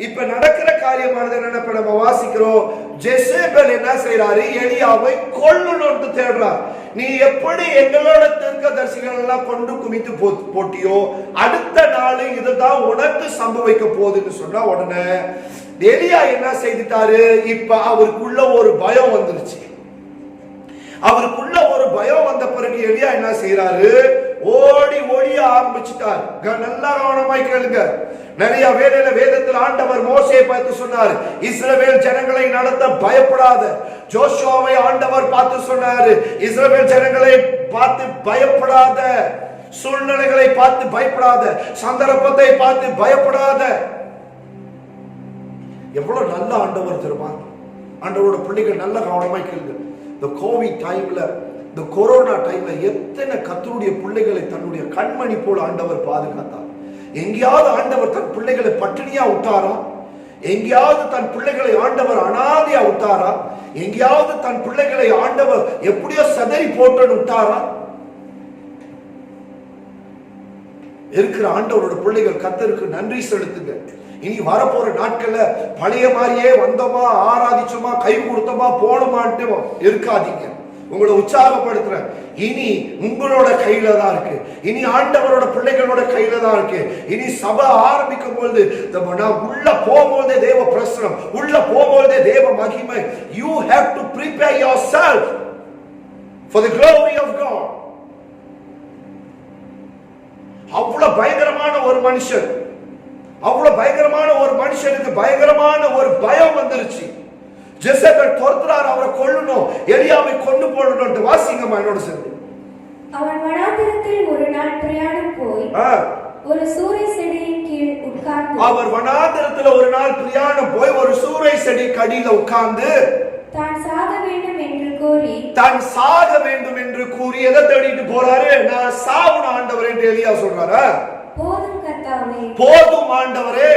இப்ப நடக்கிற காரியமானது என்ன? நம்ம வாசிக்கிறோம், ஜெசேபல் என்ன செய்யறாரு? எலியாவை கொல்லணும்னு தேடுறார். நீ எப்படி எங்களோட தீர்க்கதரிசிகள் எல்லாம் கொண்டு குமித்து போட்டியோ, அடுத்த நாள் இதுதான் உனக்கு சம்பவிக்க போகுதுன்னு சொன்னா உடனே எலியா என்ன செய்துட்டாரு? இப்ப அவருக்குள்ள ஒரு பயம் வந்துருச்சு. அவருக்குள்ள ஒரு பயம் வந்த பிறகு எலியா என்ன செய்யறாரு? ஓடி ஓடிய ஆரம்பிச்சுட்டார். நல்லா கவனமாய் கேளுங்க. நிறைய வேதத்தில் ஆண்டவர் மோசேயை பார்த்து சொன்னார், இஸ்ரவேல் ஜனங்களை நடத்த பயப்படாத. ஜோஷுவாவை ஆண்டவர் பார்த்து சொன்னாரு, இஸ்ரவேல் ஜனங்களை பார்த்து பயப்படாத, சூழ்நிலைகளை பார்த்து பயப்படாத, சந்தர்ப்பத்தை பார்த்து பயப்படாத. எவ்வளவு நல்ல ஆண்டவர் தெரியுமா? ஆண்டவரோட பிள்ளைகள் நல்ல கவனமாய் கேளுங்க. இந்த கோவிட் டைம்ல, இந்த கொரோனா டைம்ல எத்தனை கர்த்தருடைய பிள்ளைகளை தன்னுடைய கண்மணி போல ஆண்டவர் பாதுகாத்தார். எங்கேயாவது ஆண்டவர் தன் பிள்ளைகளை பட்டினியா விட்டாரா? எங்கேயாவது தன் பிள்ளைகளை ஆண்டவர் அனாதையா விட்டாரா? எங்கேயாவது தன் பிள்ளைகளை ஆண்டவர் எப்படியோ சதறி போட்டு விட்டாரா? இருக்கிற ஆண்டவரோட பிள்ளைகள் கர்த்தருக்கு நன்றி செலுத்துங்க. இனி வரப்போற நாட்கள்ல பழைய மாதிரியே வந்தோமா, ஆராதிச்சோமா, கை கொடுத்தோமா, போனோமான்ட்டு இருக்காதீங்க. உங்களை உற்சாகப்படுத்துறேன். இனி உங்களோட கையில தான் இருக்கு. இனி ஆண்டவரோட பிள்ளைகளோட கையில தான் இருக்கு. இனி சபை ஆரம்பிக்கும் பொழுது நான் உள்ள போகும்போதே தேவ பிரசனம், உள்ள போகும்போதே தேவ மகிமை. You have to prepare yourself for the glory of God. அவ்வளவு பயங்கரமான ஒரு மனுஷன், அவ்வளவு பயங்கரமான ஒரு மனுஷனுக்கு பயங்கரமான ஒரு பயம் வந்துருச்சு. ஜெசபேல் துரத்துறார், அவரை கொல்லணும், எலியாவை கொண்டு போடணும். வாசிங்கம்மா என்னோட சேர்ந்து. அவன் வனாந்திரத்தில் ஒரு நாள் பிரயாணம் போய் ஒரு சூரை செடியின் கீழ் உட்கார்ந்து, அவர் வனாந்திரத்தில் ஒரு நாள் பிரயாணம் போய் ஒரு சூரை செடி கடியில உட்கார்ந்து தான் சாக வேண்டும் என்று கூறி, தான் சாக வேண்டும் என்று கூறி எதை தேடிட்டு போறாரு? நான் சாவுன ஆண்டவர் என்று எலியா சொல்றாரா? போதும் கர்த்தாவே, போதும் ஆண்டவரே,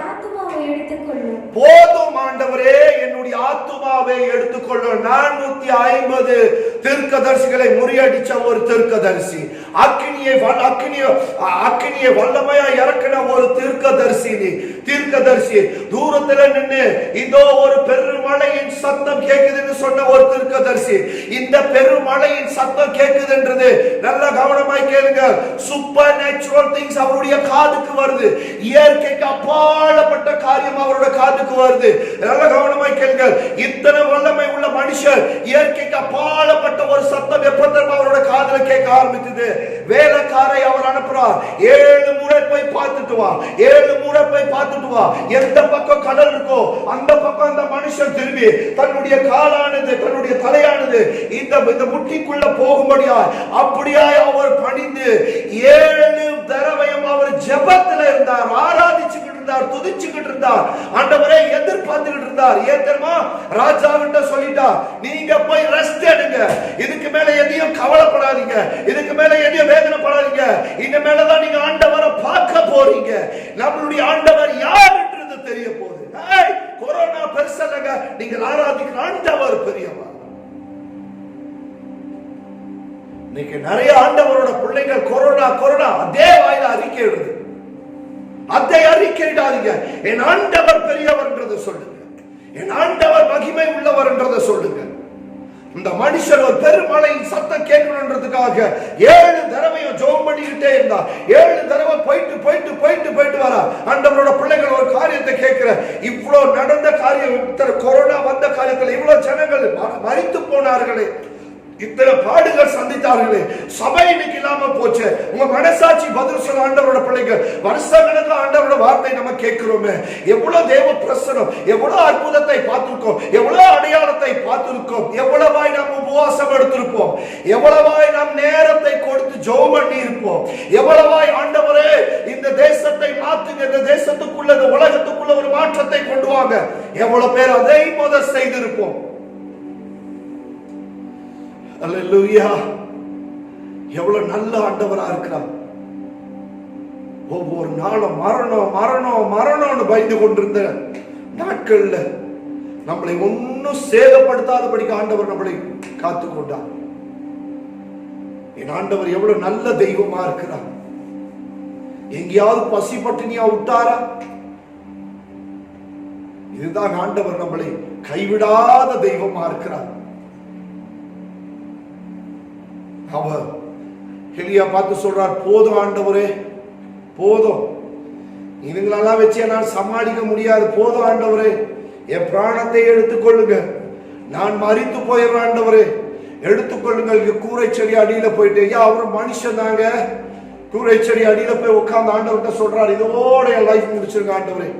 ஆத்துமாவை எடுத்துக்கொள்ளும், போதும் ஆண்டவரே, என்னுடைய ஆத்துமாவை எடுத்துக்கொள்ளும். 450 தீர்க்கதரிசிகளை முறியடிச்ச ஒரு தீர்க்கதரிசி, அக்கினியை வல்லமையா இறக்கின ஒரு தீர்க்கதரிசி, தூரத்துல நின்று இதோ ஒரு பெருமழையின் சத்தம் கேக்குதுன்னு சொன்ன ஒரு தீர்க்கதரிசி. இந்த பெருமழையின் சத்தம் கேக்குதுன்றது நல்ல கவனமாய் கேளுங்க. சூப்பர் நேச்சுரல் திங்ஸ் அவருடைய காதுக்கு வருது. இயற்கைக்கு அப்பாற்பட்ட காரியம் அவருடைய காதுக்கு வருது. நல்ல கவனமாய் கேளுங்க. இத்தனை வல்லமை உள்ள மனுஷர் இயற்கைக்கு அப்பாற்பட்ட ஒரு சத்தம் எப்பொழுதும் அவரோட காதுல கேட்க ஆரம்பித்தது. வேலைக்காரை அவர் அனுப்புறார், 7 முறை போய் பார்த்துட்டு வா, 7 முறை போய் பார்த்துட்டு வா. எந்த பக்கம் கடல் இருக்கோ அந்த பக்கம் அந்த மனுஷன் திரும்பி தன்னுடைய காலானது, தன்னுடைய தலையானது இந்த முட்டிக்குள்ள போகும்படியா அப்படியா அவர் பணிந்து 7 ஜெபத்துல இருந்தார், ஆராதிச்சுக்கிட்டு இருந்தார், துதிச்சுக்கிட்டு இருந்தார், ஆண்டவரே எதிர்பார்த்துக்கிட்டு இருந்தார். ஏன் தெரியுமா? ராஜாவிட்ட சொல்லிட்டார், நீங்க போய் ரெஸ்ட் எடுங்க, இதுக்கு மேல எதையும் கவலைப்படாதீங்க, இதுக்கு மேல எதையும் வேதனைப்படாதீங்க, இந்த மேலதான் நீங்க ஆண்டவரை பார்க்க போறீங்க. நம்மளுடைய ஆண்டவர் யார் என்றது தெரிய போகுது. கொரோனா பெருசல்லங்க, நீங்க ஆராதிக்கிற ஆண்டவர் பெரியவர். இன்னைக்கு நிறைய ஆண்டவரோட பிள்ளைகள் கொரோனா கொரோனா அதே வாயில அறிக்கை எழுது, அதை அறிக்கையிடாதீங்க. என் ஆண்டவர் பெரியவர் என்றதை சொல்லுங்க, என் ஆண்டவர் மகிமை உள்ளவர் என்றதை சொல்லுங்க. இந்த மனுஷன் ஒரு பெருமழையின் சத்தம் கேட்கணுன்றதுக்காக 7 தடவையும் ஜெபம் பண்ணிக்கிட்டே இருந்தா, 7 தடவை போயிட்டு போயிட்டு போயிட்டு போயிட்டு வரா. ஆண்டவரோட பிள்ளைகள் ஒரு காரியத்தை கேட்கிற, இவ்வளவு நடந்த காரியம், கொரோனா வந்த காரியத்தில் இவ்வளவு ஜனங்கள் மரித்து போனார்களே, இத்தனை பாடுகள் சந்தித்தார்களே, சபை இன்னைக்கு இல்லாம போச்சு. உங்க மனசாட்சி பதில் சொல்ல ஆண்டவரோட பிள்ளைகள் வருஷக்கணக்காக ஆண்டவரோட வார்த்தை நம்ம கேட்கிறோமே, எவ்வளவு தேவ பிரசனம், எவ்வளவு அற்புதத்தை பார்த்திருக்கோம், எவ்வளவு அடையாளத்தை பார்த்திருக்கோம், எவ்வளவாய் நாம் உபவாசம் எடுத்திருப்போம், எவ்வளவாய் நாம் நேரத்தை கொடுத்து ஜெபம் பண்ணி இருப்போம், எவ்வளவாய் ஆண்டவரே இந்த தேசத்தை மாத்துங்க, இந்த தேசத்துக்குள்ள இந்த உலகத்துக்குள்ள ஒரு மாற்றத்தை கொண்டு வாங்க, எவ்வளவு பேர் அதை முதல் செய்திருப்போம். அல்லேலூயா! எவ்வளவு நல்ல ஆண்டவரா இருக்கிறார். ஒவ்வொரு நாளும் மரணம் மரணம் மரணம்னு பயந்து கொண்டிருந்த நாட்கள்ல நம்மளை ஒன்னும் சேதப்படுத்தாதபடிக்கு ஆண்டவர் நம்மளை காத்துக் கொண்டார். என் ஆண்டவர் எவ்வளவு நல்ல தெய்வமா இருக்கிறார். எங்கேயாவது பசி பட்டினியா விட்டாரா? இதுதான் ஆண்டவர் நம்மளை கைவிடாத தெய்வமா இருக்கிறார். அவர் எலியா பார்த்து சொல்றார், போதும் ஆண்டவரே, போதும், இதுங்களெல்லாம் வச்சு என்னால் சமாளிக்க முடியாது, போதும் ஆண்டவரே, என் பிராணத்தை எடுத்துக்கொள்ளுங்க, நான் மரித்து போயிடுறேன் ஆண்டவரே, எடுத்துக்கொள்ளுங்க. கூரை செடி அடியில போயிட்டு, ஐயா அவர் மனுஷன் தாங்க, கூரை செடி அடியில போய் உட்கார்ந்து ஆண்டவர்கிட்ட சொல்றார், இதோட என் லைஃப் முடிச்சிருங்க ஆண்டவரே.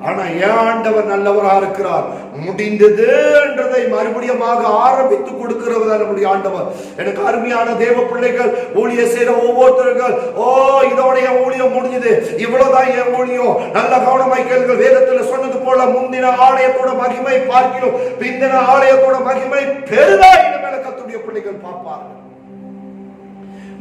ஆனா என் ஆண்டவர் நல்லவரா இருக்கிறார். முடிந்தது என்றதை மறுபடியும் ஆரம்பித்து கொடுக்கிறவர் நம்முடைய ஆண்டவர். எனக்கு அருமையான தேவ பிள்ளைகள், ஊழிய செய்த ஒவ்வொருத்தர்கள், ஓ இதோட என் ஊழியம் முடிஞ்சது, இவ்வளவுதான் என் ஊழியம், நல்ல கவனமாய் கேளுங்கள். வேதத்துல சொன்னது போல முந்தின ஆலயத்தோட மகிமை பார்க்கிறோம், பிந்தின ஆலயத்தோட மகிமை பெரிதா இந்த மேல கர்த்தருடைய பிள்ளைகள் பார்ப்பார்கள்.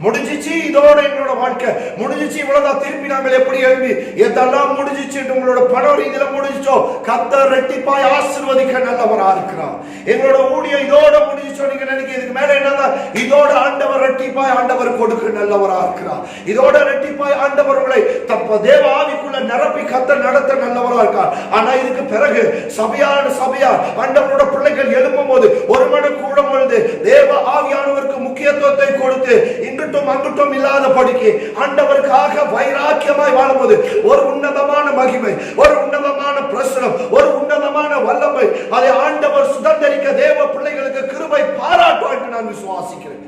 முடிஞ்சிச்சு, இதோட எங்களோட வாழ்க்கை முடிஞ்சிச்சு, இவ்வளவுதான், திருப்பி நாங்கள் எப்படி எழுப்பி எதெல்லாம் முடிஞ்சிச்சு, உங்களோட பண ரீதியில முடிஞ்சிச்சோ, கர்த்தர் ரெட்டிப்பாய் ஆசீர்வதிக்க நல்லவரா இருக்கிறார். எங்களோட ஊழியம் இதோட முடிஞ்சிச்சோ நீங்க நினைக்க, இதுக்கு மேல என்னதான், இதோட ஆண்டவர் ரெட்டிப்பாய் ஆண்டவர் கொடுக்க நல்லவரா இருக்கிறார். இதோட ரெட்டிப்பாய் ஆண்டவர் உங்களை தப்ப தேவ ஆவிக்குள்ள நிரப்பி கர்த்தர் நடத்த நல்லவரா இருக்கார். ஆனா இதுக்கு பிறகு சபையா ஆண்டவரோட பிள்ளைகள் எழுப்பும் போது ஒரு மனம் கூடும் பொழுது தேவ ஆவியானவருக்கு முக்கியத்துவத்தை கொடுத்து இன்றும் அங்குட்டும் இல்லாத படிக்கு ஆண்டவருக்காக வைராக்கியமாய் வாழும்போது ஒரு உன்னதமான மகிமை, ஒரு உன்னதமான பிரசனம், ஒரு உன்னதமான வல்லமை அதை ஆண்டவர் சுதந்திரிக்க தேவ பிள்ளைகளுக்கு கிருபை பாராட்டுவார் என்று நான் விசுவாசிக்கிறேன்.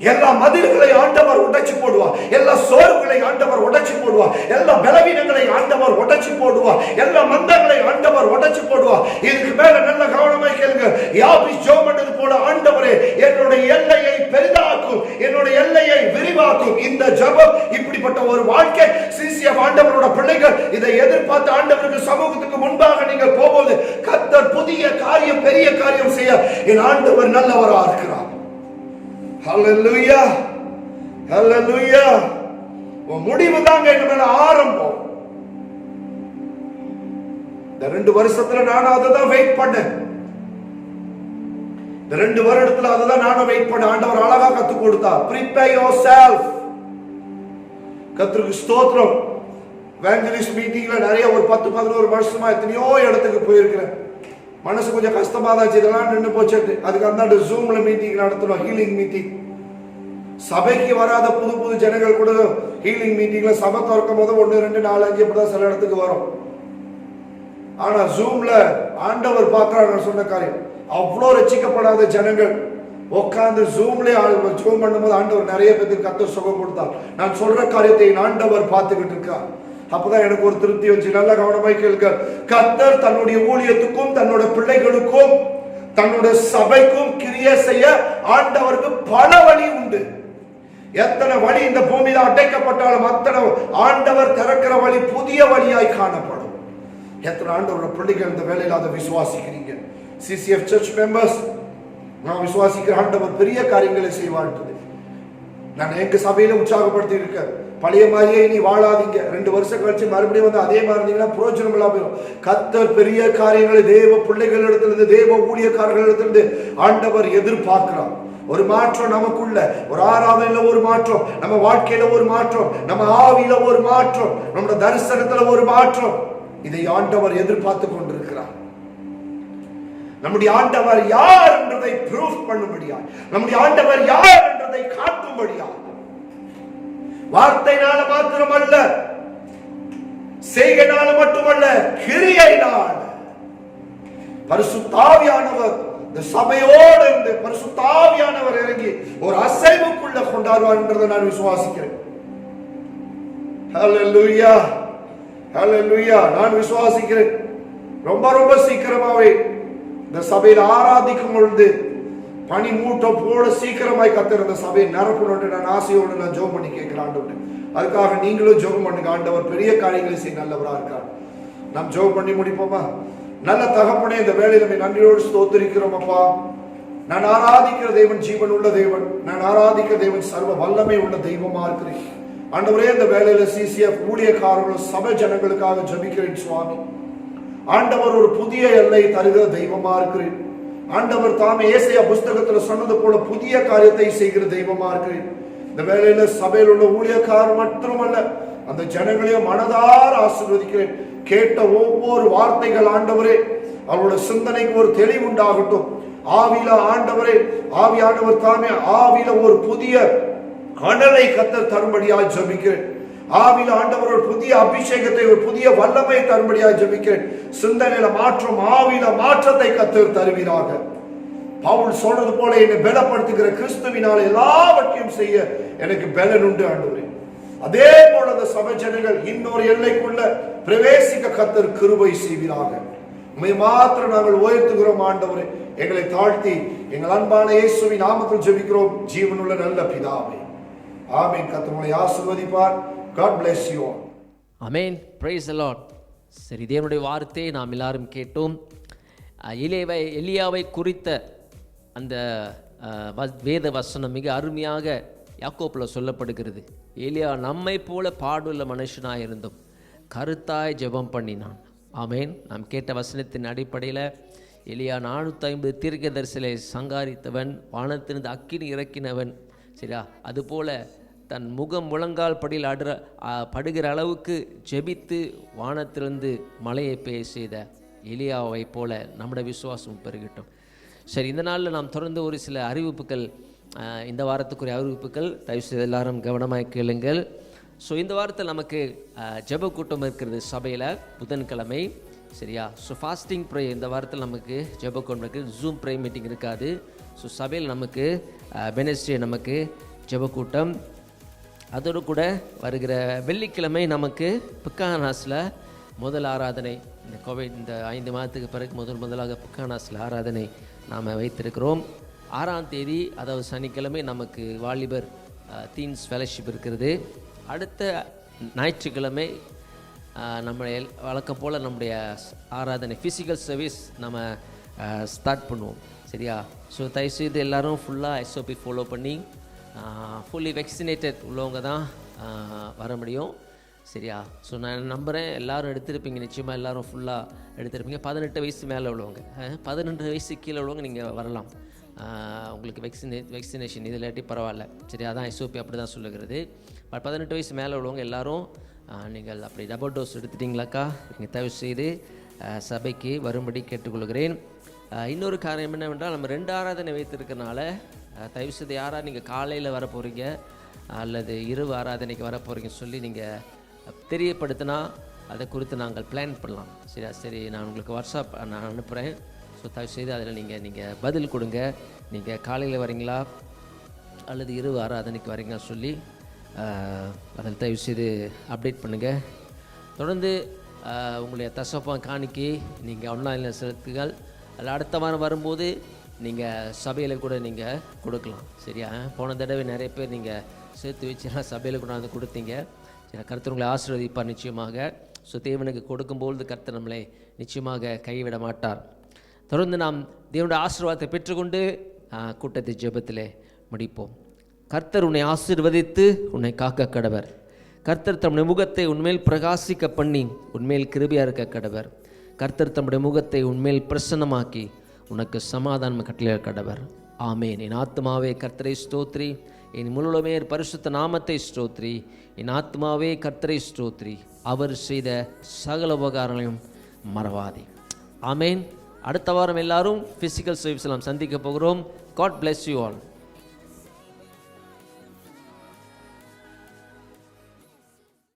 எல்லா மதில்களை ஆண்டவர் உடைச்சு போடுவார், எல்லா சோர்வுகளை ஆண்டவர் உடைச்சு போடுவார், எல்லா பலவீனங்களை ஆண்டவர் உடைச்சு போடுவார், எல்லா மந்தங்களை ஆண்டவர் உடைச்சு போடுவார். இதுக்கு மேல நல்ல கவனமாய் கேளுங்க. யாபீஸ் ஜெபம் பண்ணது போல, ஆண்டவரே என்னுடைய எல்லையை பெரிதாக்கும், என்னுடைய எல்லையை விரிவாக்கும். இந்த ஜெபம், இப்படிப்பட்ட ஒரு வாழ்க்கை சிசிஎஃப் ஆண்டவரோட பிள்ளைகள் இதை எதிர்பார்த்து ஆண்டவருக்கு சமூகத்துக்கு முன்பாக நீங்கள் போகும்போது கர்த்தர் புதிய காரியம், பெரிய காரியம் செய்ய என் ஆண்டவர் நல்லவரா இருக்கிறார். ஹல்லேலூயா, ஹல்லேலூயா. முடிவு தாங்க என்ன ஆரம்பம். இந்த 2 வருஷத்துல நானும் அதை தான் வெயிட் பண்ணேன். இந்த 2 வருடத்துல அதை தான் நானும் வெயிட் பண்ணேன். ஆண்டவர் அழகா கத்து கொடுத்தார். Prepare yourself. கர்த்தருக்கு ஸ்தோத்திரம். எவாஞ்சலிஸ்ட் மீட்டிங்ல நிறைய ஒரு 10-11 வருஷமா எத்தனையோ இடத்துக்கு போயிருக்கிறேன். மனசு கொஞ்சம் கஷ்டமா தான், இதெல்லாம் நின்று போச்சு. அதுக்கு அந்த ஜூம்ல மீட்டிங் நடத்துறோம், ஹீலிங் மீட்டிங். சபைக்கு வராத புது புது ஜனங்கள் கூட ஹீலிங் மீட்டிங்ல சபை திறக்கும் போது 1, 2, 4, 5 இப்படிதான் சில இடத்துக்கு வரும். ஆனா ஜூம்ல ஆண்டவர் பார்க்கிறார் சொன்ன காரியம், அவ்வளோ ரட்சிக்கப்படாத ஜனங்கள் உட்கார்ந்து ஜூம்ல ஜூம் பண்ணும்போது ஆண்டவர் நிறைய பேருக்கு கர்த்தர் சுகம் கொடுத்தார். நான் சொல்ற காரியத்தை ஆண்டவர் பார்த்துக்கிட்டு இருக்கார். அப்பதான் எனக்கு ஒரு திருப்தி வச்சு. நல்ல கவனமாய் கேளுங்க. கர்த்தர் தன்னுடைய ஊழியத்துக்கும் தன்னோட பிள்ளைகளுக்கும் தன்னுடைய சபைக்கும் கிரியை செய்ய ஆண்டவருக்கு பல வழி உண்டு. எத்தனை வழி இந்த பூமியில அடைக்கப்பட்டாலும் அத்தனை ஆண்டவர் திறக்கிற வழி புதிய வழியாய் காணப்படும். எத்தனை ஆண்டவரோட பிள்ளைகள் இந்த வேலையில அதை விசுவாசிக்கிறீங்க? சிசிஎஃப் சர்ச் மெம்பர்ஸ், நான் விசுவாசிக்கிற ஆண்டவர் பெரிய காரியங்களை செய்வார்ன்றது நான் எங்க சபையில உற்சாகப்படுத்தி இருக்கேன். பழைய மாதிரியே இனி வாழாதீங்க. 2 வருஷம் கழிச்சு மறுபடியும் வந்து அதே மாதிரி இருந்தீங்கன்னா பிரயோஜனம் இல்லாம போயிடும். கர்த்தர் பெரிய காரியங்களை தேவ பிள்ளைகளிடத்திலிருந்து, தேவ ஊழியக்காரர்களிடத்திலிருந்து ஆண்டவர் எதிர்பார்க்கிறார். ஒரு மாற்றம் நமக்குள்ள, ஒரு ஆராதனையில ஒரு மாற்றம், நம்ம வாழ்க்கையில ஒரு மாற்றம், நம்ம ஆவியில ஒரு மாற்றம், நம்முடைய தரிசனத்துல ஒரு மாற்றம். இதை ஆண்டவர் எதிர்பார்த்து கொண்டிருக்கிறார். நம்முடைய ஆண்டவர் யார் என்றதை ப்ரூஃப் பண்ணும்படியா, நம்முடைய ஆண்டவர் யார் என்றதை காட்டும்படியா, வார்த்தையினால மாத்திரமல்ல, செய்கையினால மட்டுமல்ல, கிரியையினால் பரிசுத்த ஆவியானவர் இந்த சபையோடு இருந்து பரிசுத்த ஆவியானவர் இறங்கி ஒரு அசைவுக்குள்ள கொண்டாடுவார் என்றதை நான் விசுவாசிக்கிறேன். ஹல்லேலூயா, ஹல்லேலூயா. நான் விசுவாசிக்கிறேன் ரொம்ப ரொம்ப சீக்கிரமாவே இந்த சபையில் ஆராதிக்கும் பொழுது பனி மூட்டம் போட சீக்கிரமாய் கர்த்தர் இந்த சபையை நிரப்பணும்னு நான் ஆசையோடு நான் ஜெபம் பண்ணி கேட்கிறேன். அதுக்காக நீங்களும் ஜெபம் பண்ணுங்க. ஆண்டவர் பெரிய காரியங்களை செய்ய நல்லவரா இருக்கார். நாம் ஜெபம் பண்ணி முடிப்போமா? நல்ல தகப்பனே, இந்த வேலையை நம்ம நன்றியோடு ஸ்தோத்திரிக்கிறோம் அப்பா. நான் ஆராதிக்கிற தேவன் ஜீவன் உள்ள தேவன், நான் ஆராதிக்கிற தேவன் சர்வ வல்லமை உள்ள தெய்வமா இருக்கிறேன். ஆண்டவரே, இந்த வேலையில சிசிஎஃப் ஊழியக்காரர்களும் சபை ஜனங்களுக்காக ஜெபிக்கிறேன் சுவாமி. ஆண்டவர் ஒரு புதிய எல்லை தருகிற தெய்வமா இருக்கிறேன். ஆண்டவர் தாமே ஏசாயா புஸ்தகத்துல சொன்னது போல புதிய காரியத்தை செய்கிற தெய்வமா இருக்கிறேன். இந்த வேலையில சபையில் உள்ள ஊழியக்காரர் மட்டுமல்ல, அந்த ஜனங்களையும் மனதார ஆசீர்வதிக்கிறேன். கேட்ட ஒவ்வொரு வார்த்தைகள் ஆண்டவரே அவரோட சிந்தனைக்கு ஒரு தெளிவு உண்டாகட்டும். ஆவியில ஆண்டவரே, ஆவியானவர் தாமே ஆவியில ஒரு புதிய அனலை கர்த்தர் தரும்படியாக ஜெபிக்கிறேன். ஆவியில ஆண்டவர் ஒரு புதிய அபிஷேகத்தை, ஒரு புதிய வல்லமை தரும்படியாக ஜெபிக்கிறேன். சிந்தனையில மாற்றம், ஆவியில மாற்றத்தை கர்த்தர் தருவீராக. பவுல் சொல்றது போல என்னை பலப்படுத்துகிற கிறிஸ்துவினால் எல்லாவற்றையும் செய்ய எனக்கு பலன் உண்டு ஆண்டவரே. அதே போல அந்த சபை ஜனங்கள் இன்னொரு எல்லைக்குள்ள பிரவேசிக்க கர்த்தர் கிருபை செய்வீராக. உம்மை மாத்திரம் நாங்கள் உயர்த்துகிறோம் ஆண்டவரே. எங்களை தாழ்த்தி எங்கள் அன்பான இயேசுவின் நாமத்தில் ஜெபிக்கிறோம் ஜீவனுள்ள நல்ல பிதாவே, ஆமென். கர்த்தர் உங்களை ஆசீர்வதிப்பார். God bless you all. Amen. Praise the Lord. சரி, தேவனுடைய வார்த்தையை நாம் எல்லாரும் கேட்டோம். எலியாவை குறித்த அந்த வேத வசனம் மிக அருமையாக யாக்கோபில் சொல்லப்படுகிறது. எலியா நம்மை போல பாடுள்ள மனுஷனாக இருந்தும் கருத்தாய் ஜெபம் பண்ணினான். ஆமேன். நாம் கேட்ட வசனத்தின் அடிப்படையில் எலியா 450 தீர்க்கதரிசிகளை சங்காரித்தவன், வானத்திலிருந்து அக்கினி இறக்கினவன். சரியா? அதுபோல தன் முகம் முழங்கால் படியில் படுகிற அளவுக்கு ஜெபித்து வானத்திலிருந்து மழையை பெய்ய செய்த எலியாவை போல நம்முடைய விசுவாசம் பெருகட்டும். சரி, இந்த நாளில் நாம் தொடர்ந்து ஒரு சில அறிவிப்புகள், இந்த வாரத்துக்குரிய அறிவிப்புகள் தயவுசெய்து எல்லாரும் கவனமாக கேளுங்கள். ஸோ இந்த வாரத்தில் நமக்கு ஜெப கூட்டம் இருக்கிறது சபையில், புதன்கிழமை. சரியா? ஸோ ஃபாஸ்டிங் ப்ரே இந்த வாரத்தில் நமக்கு ஜெப கூட்டம் இருக்குது. ஜூம் ப்ரே மீட்டிங் இருக்காது. ஸோ சபையில் நமக்கு வெனஸ்டே நமக்கு ஜெப கூட்டம். அதோடு கூட வருகிற வெள்ளிக்கிழமை நமக்கு புக்கானாஸில் முதல் ஆராதனை. இந்த கோவிட் இந்த 5 மாதத்துக்கு பிறகு முதலாக புக்கானாஸில் ஆராதனை நாம் வைத்திருக்கிறோம். 6ஆம் தேதி, அதாவது சனிக்கிழமை, நமக்கு வாலிபர் டீன்ஸ் ஃபெலோஷிப் இருக்கிறது. அடுத்த ஞாயிற்றுக்கிழமை நம்ம வழக்கம் போல் நம்முடைய ஆராதனை ஃபிசிக்கல் சர்வீஸ் நம்ம ஸ்டார்ட் பண்ணுவோம். சரியா? ஸோ தயவுசெய்து எல்லோரும் ஃபுல்லாக SOP ஃபாலோ பண்ணி ஃபுல்லி வேக்சினேட்டட் உள்ளவங்க தான் வர முடியும். சரியா? ஸோ நான் நம்புகிறேன் எல்லோரும் எடுத்திருப்பீங்க, நிச்சயமாக எல்லோரும் ஃபுல்லாக எடுத்திருப்பீங்க. 18 வயசு மேலே உள்ளவங்க, 18 வயசு கீழே உள்ளவங்க நீங்கள் வரலாம். உங்களுக்கு வேக்சினேஷன் இது இல்லாட்டி பரவாயில்ல. சரி, அதான் SOP அப்படி தான் சொல்லுகிறது. பட் 18 வயசு மேலே உள்ளவங்க எல்லோரும் நீங்கள் அப்படி டபுள் டோஸ் எடுத்துட்டிங்களாக்கா நீங்கள் தயவு செய்து சபைக்கு வரும்படி கேட்டுக்கொள்கிறேன். இன்னொரு காரியம் என்னவென்றால், நம்ம 2 ஆராதனை வைத்திருக்கிறனால தயவு செய்து யாராக நீங்கள் காலையில் வர போகிறீங்க அல்லது இரவு ஆராதனைக்கு வர போகிறீங்கன்னு சொல்லி நீங்கள் தெரியப்படுத்தினா அதை குறித்து நாங்கள் பிளான் பண்ணலாம். சரியா? சரி, நான் உங்களுக்கு வாட்ஸ்அப் நான் அனுப்புகிறேன். ஸோ தயவு செய்து அதில் நீங்கள் பதில் கொடுங்க. நீங்கள் காலையில் வரீங்களா அல்லது இரவு ஆராதனைக்கு வரீங்கன்னு சொல்லி அதில் தயவு செய்து அப்டேட் பண்ணுங்கள். தொடர்ந்து உங்களுடைய தசப்பம் காணிக்கை நீங்கள் ஆன்லைனில் செலுத்துங்கள். அதில் அடுத்த வாரம் வரும்போது நீங்கள் சபையில் கூட நீங்கள் கொடுக்கலாம். சரியா? போன தடவை நிறைய பேர் நீங்கள் சேர்த்து வச்சுலாம் சபையில் கொண்டாந்து கொடுத்தீங்க. சரி, கர்த்தர் உங்களை ஆசீர்வதிப்பார் நிச்சயமாக. ஸோ தேவனுக்கு கொடுக்கும்பொழுது கர்த்தர் நம்மளை நிச்சயமாக கைவிட மாட்டார். தொடர்ந்து நாம் தேவனுடைய ஆசீர்வாதத்தை பெற்றுக்கொண்டு கூட்டத்தை ஜெபத்திலே முடிப்போம். கர்த்தர் உன்னை ஆசீர்வதித்து உன்னை காக்க கடவர். கர்த்தர் தம்முடைய முகத்தை உன்மேல் பிரகாசிக்க பண்ணி உன்மேல் கிருபையா இருக்க கடவர். கர்த்தர் தம்முடைய முகத்தை உன்மேல் பிரசன்னமாக்கி உனக்கு சமாதானம் கட்டளையிட கடவர். ஆமேன். என் ஆத்மாவே கர்த்தரை ஸ்தோத்ரி, என் முழுமே பரிசுத்த நாமத்தை ஸ்தோத்ரி. என் ஆத்மாவே கர்த்தரை ஸ்தோத்ரி, அவர் செய்த சகல உபகாரங்களையும் மறவாதே. ஆமேன். அடுத்த வாரம் எல்லாரும் பிசிக்கல் சர்வீஸ் எல்லாம் சந்திக்க போகிறோம். God bless you all.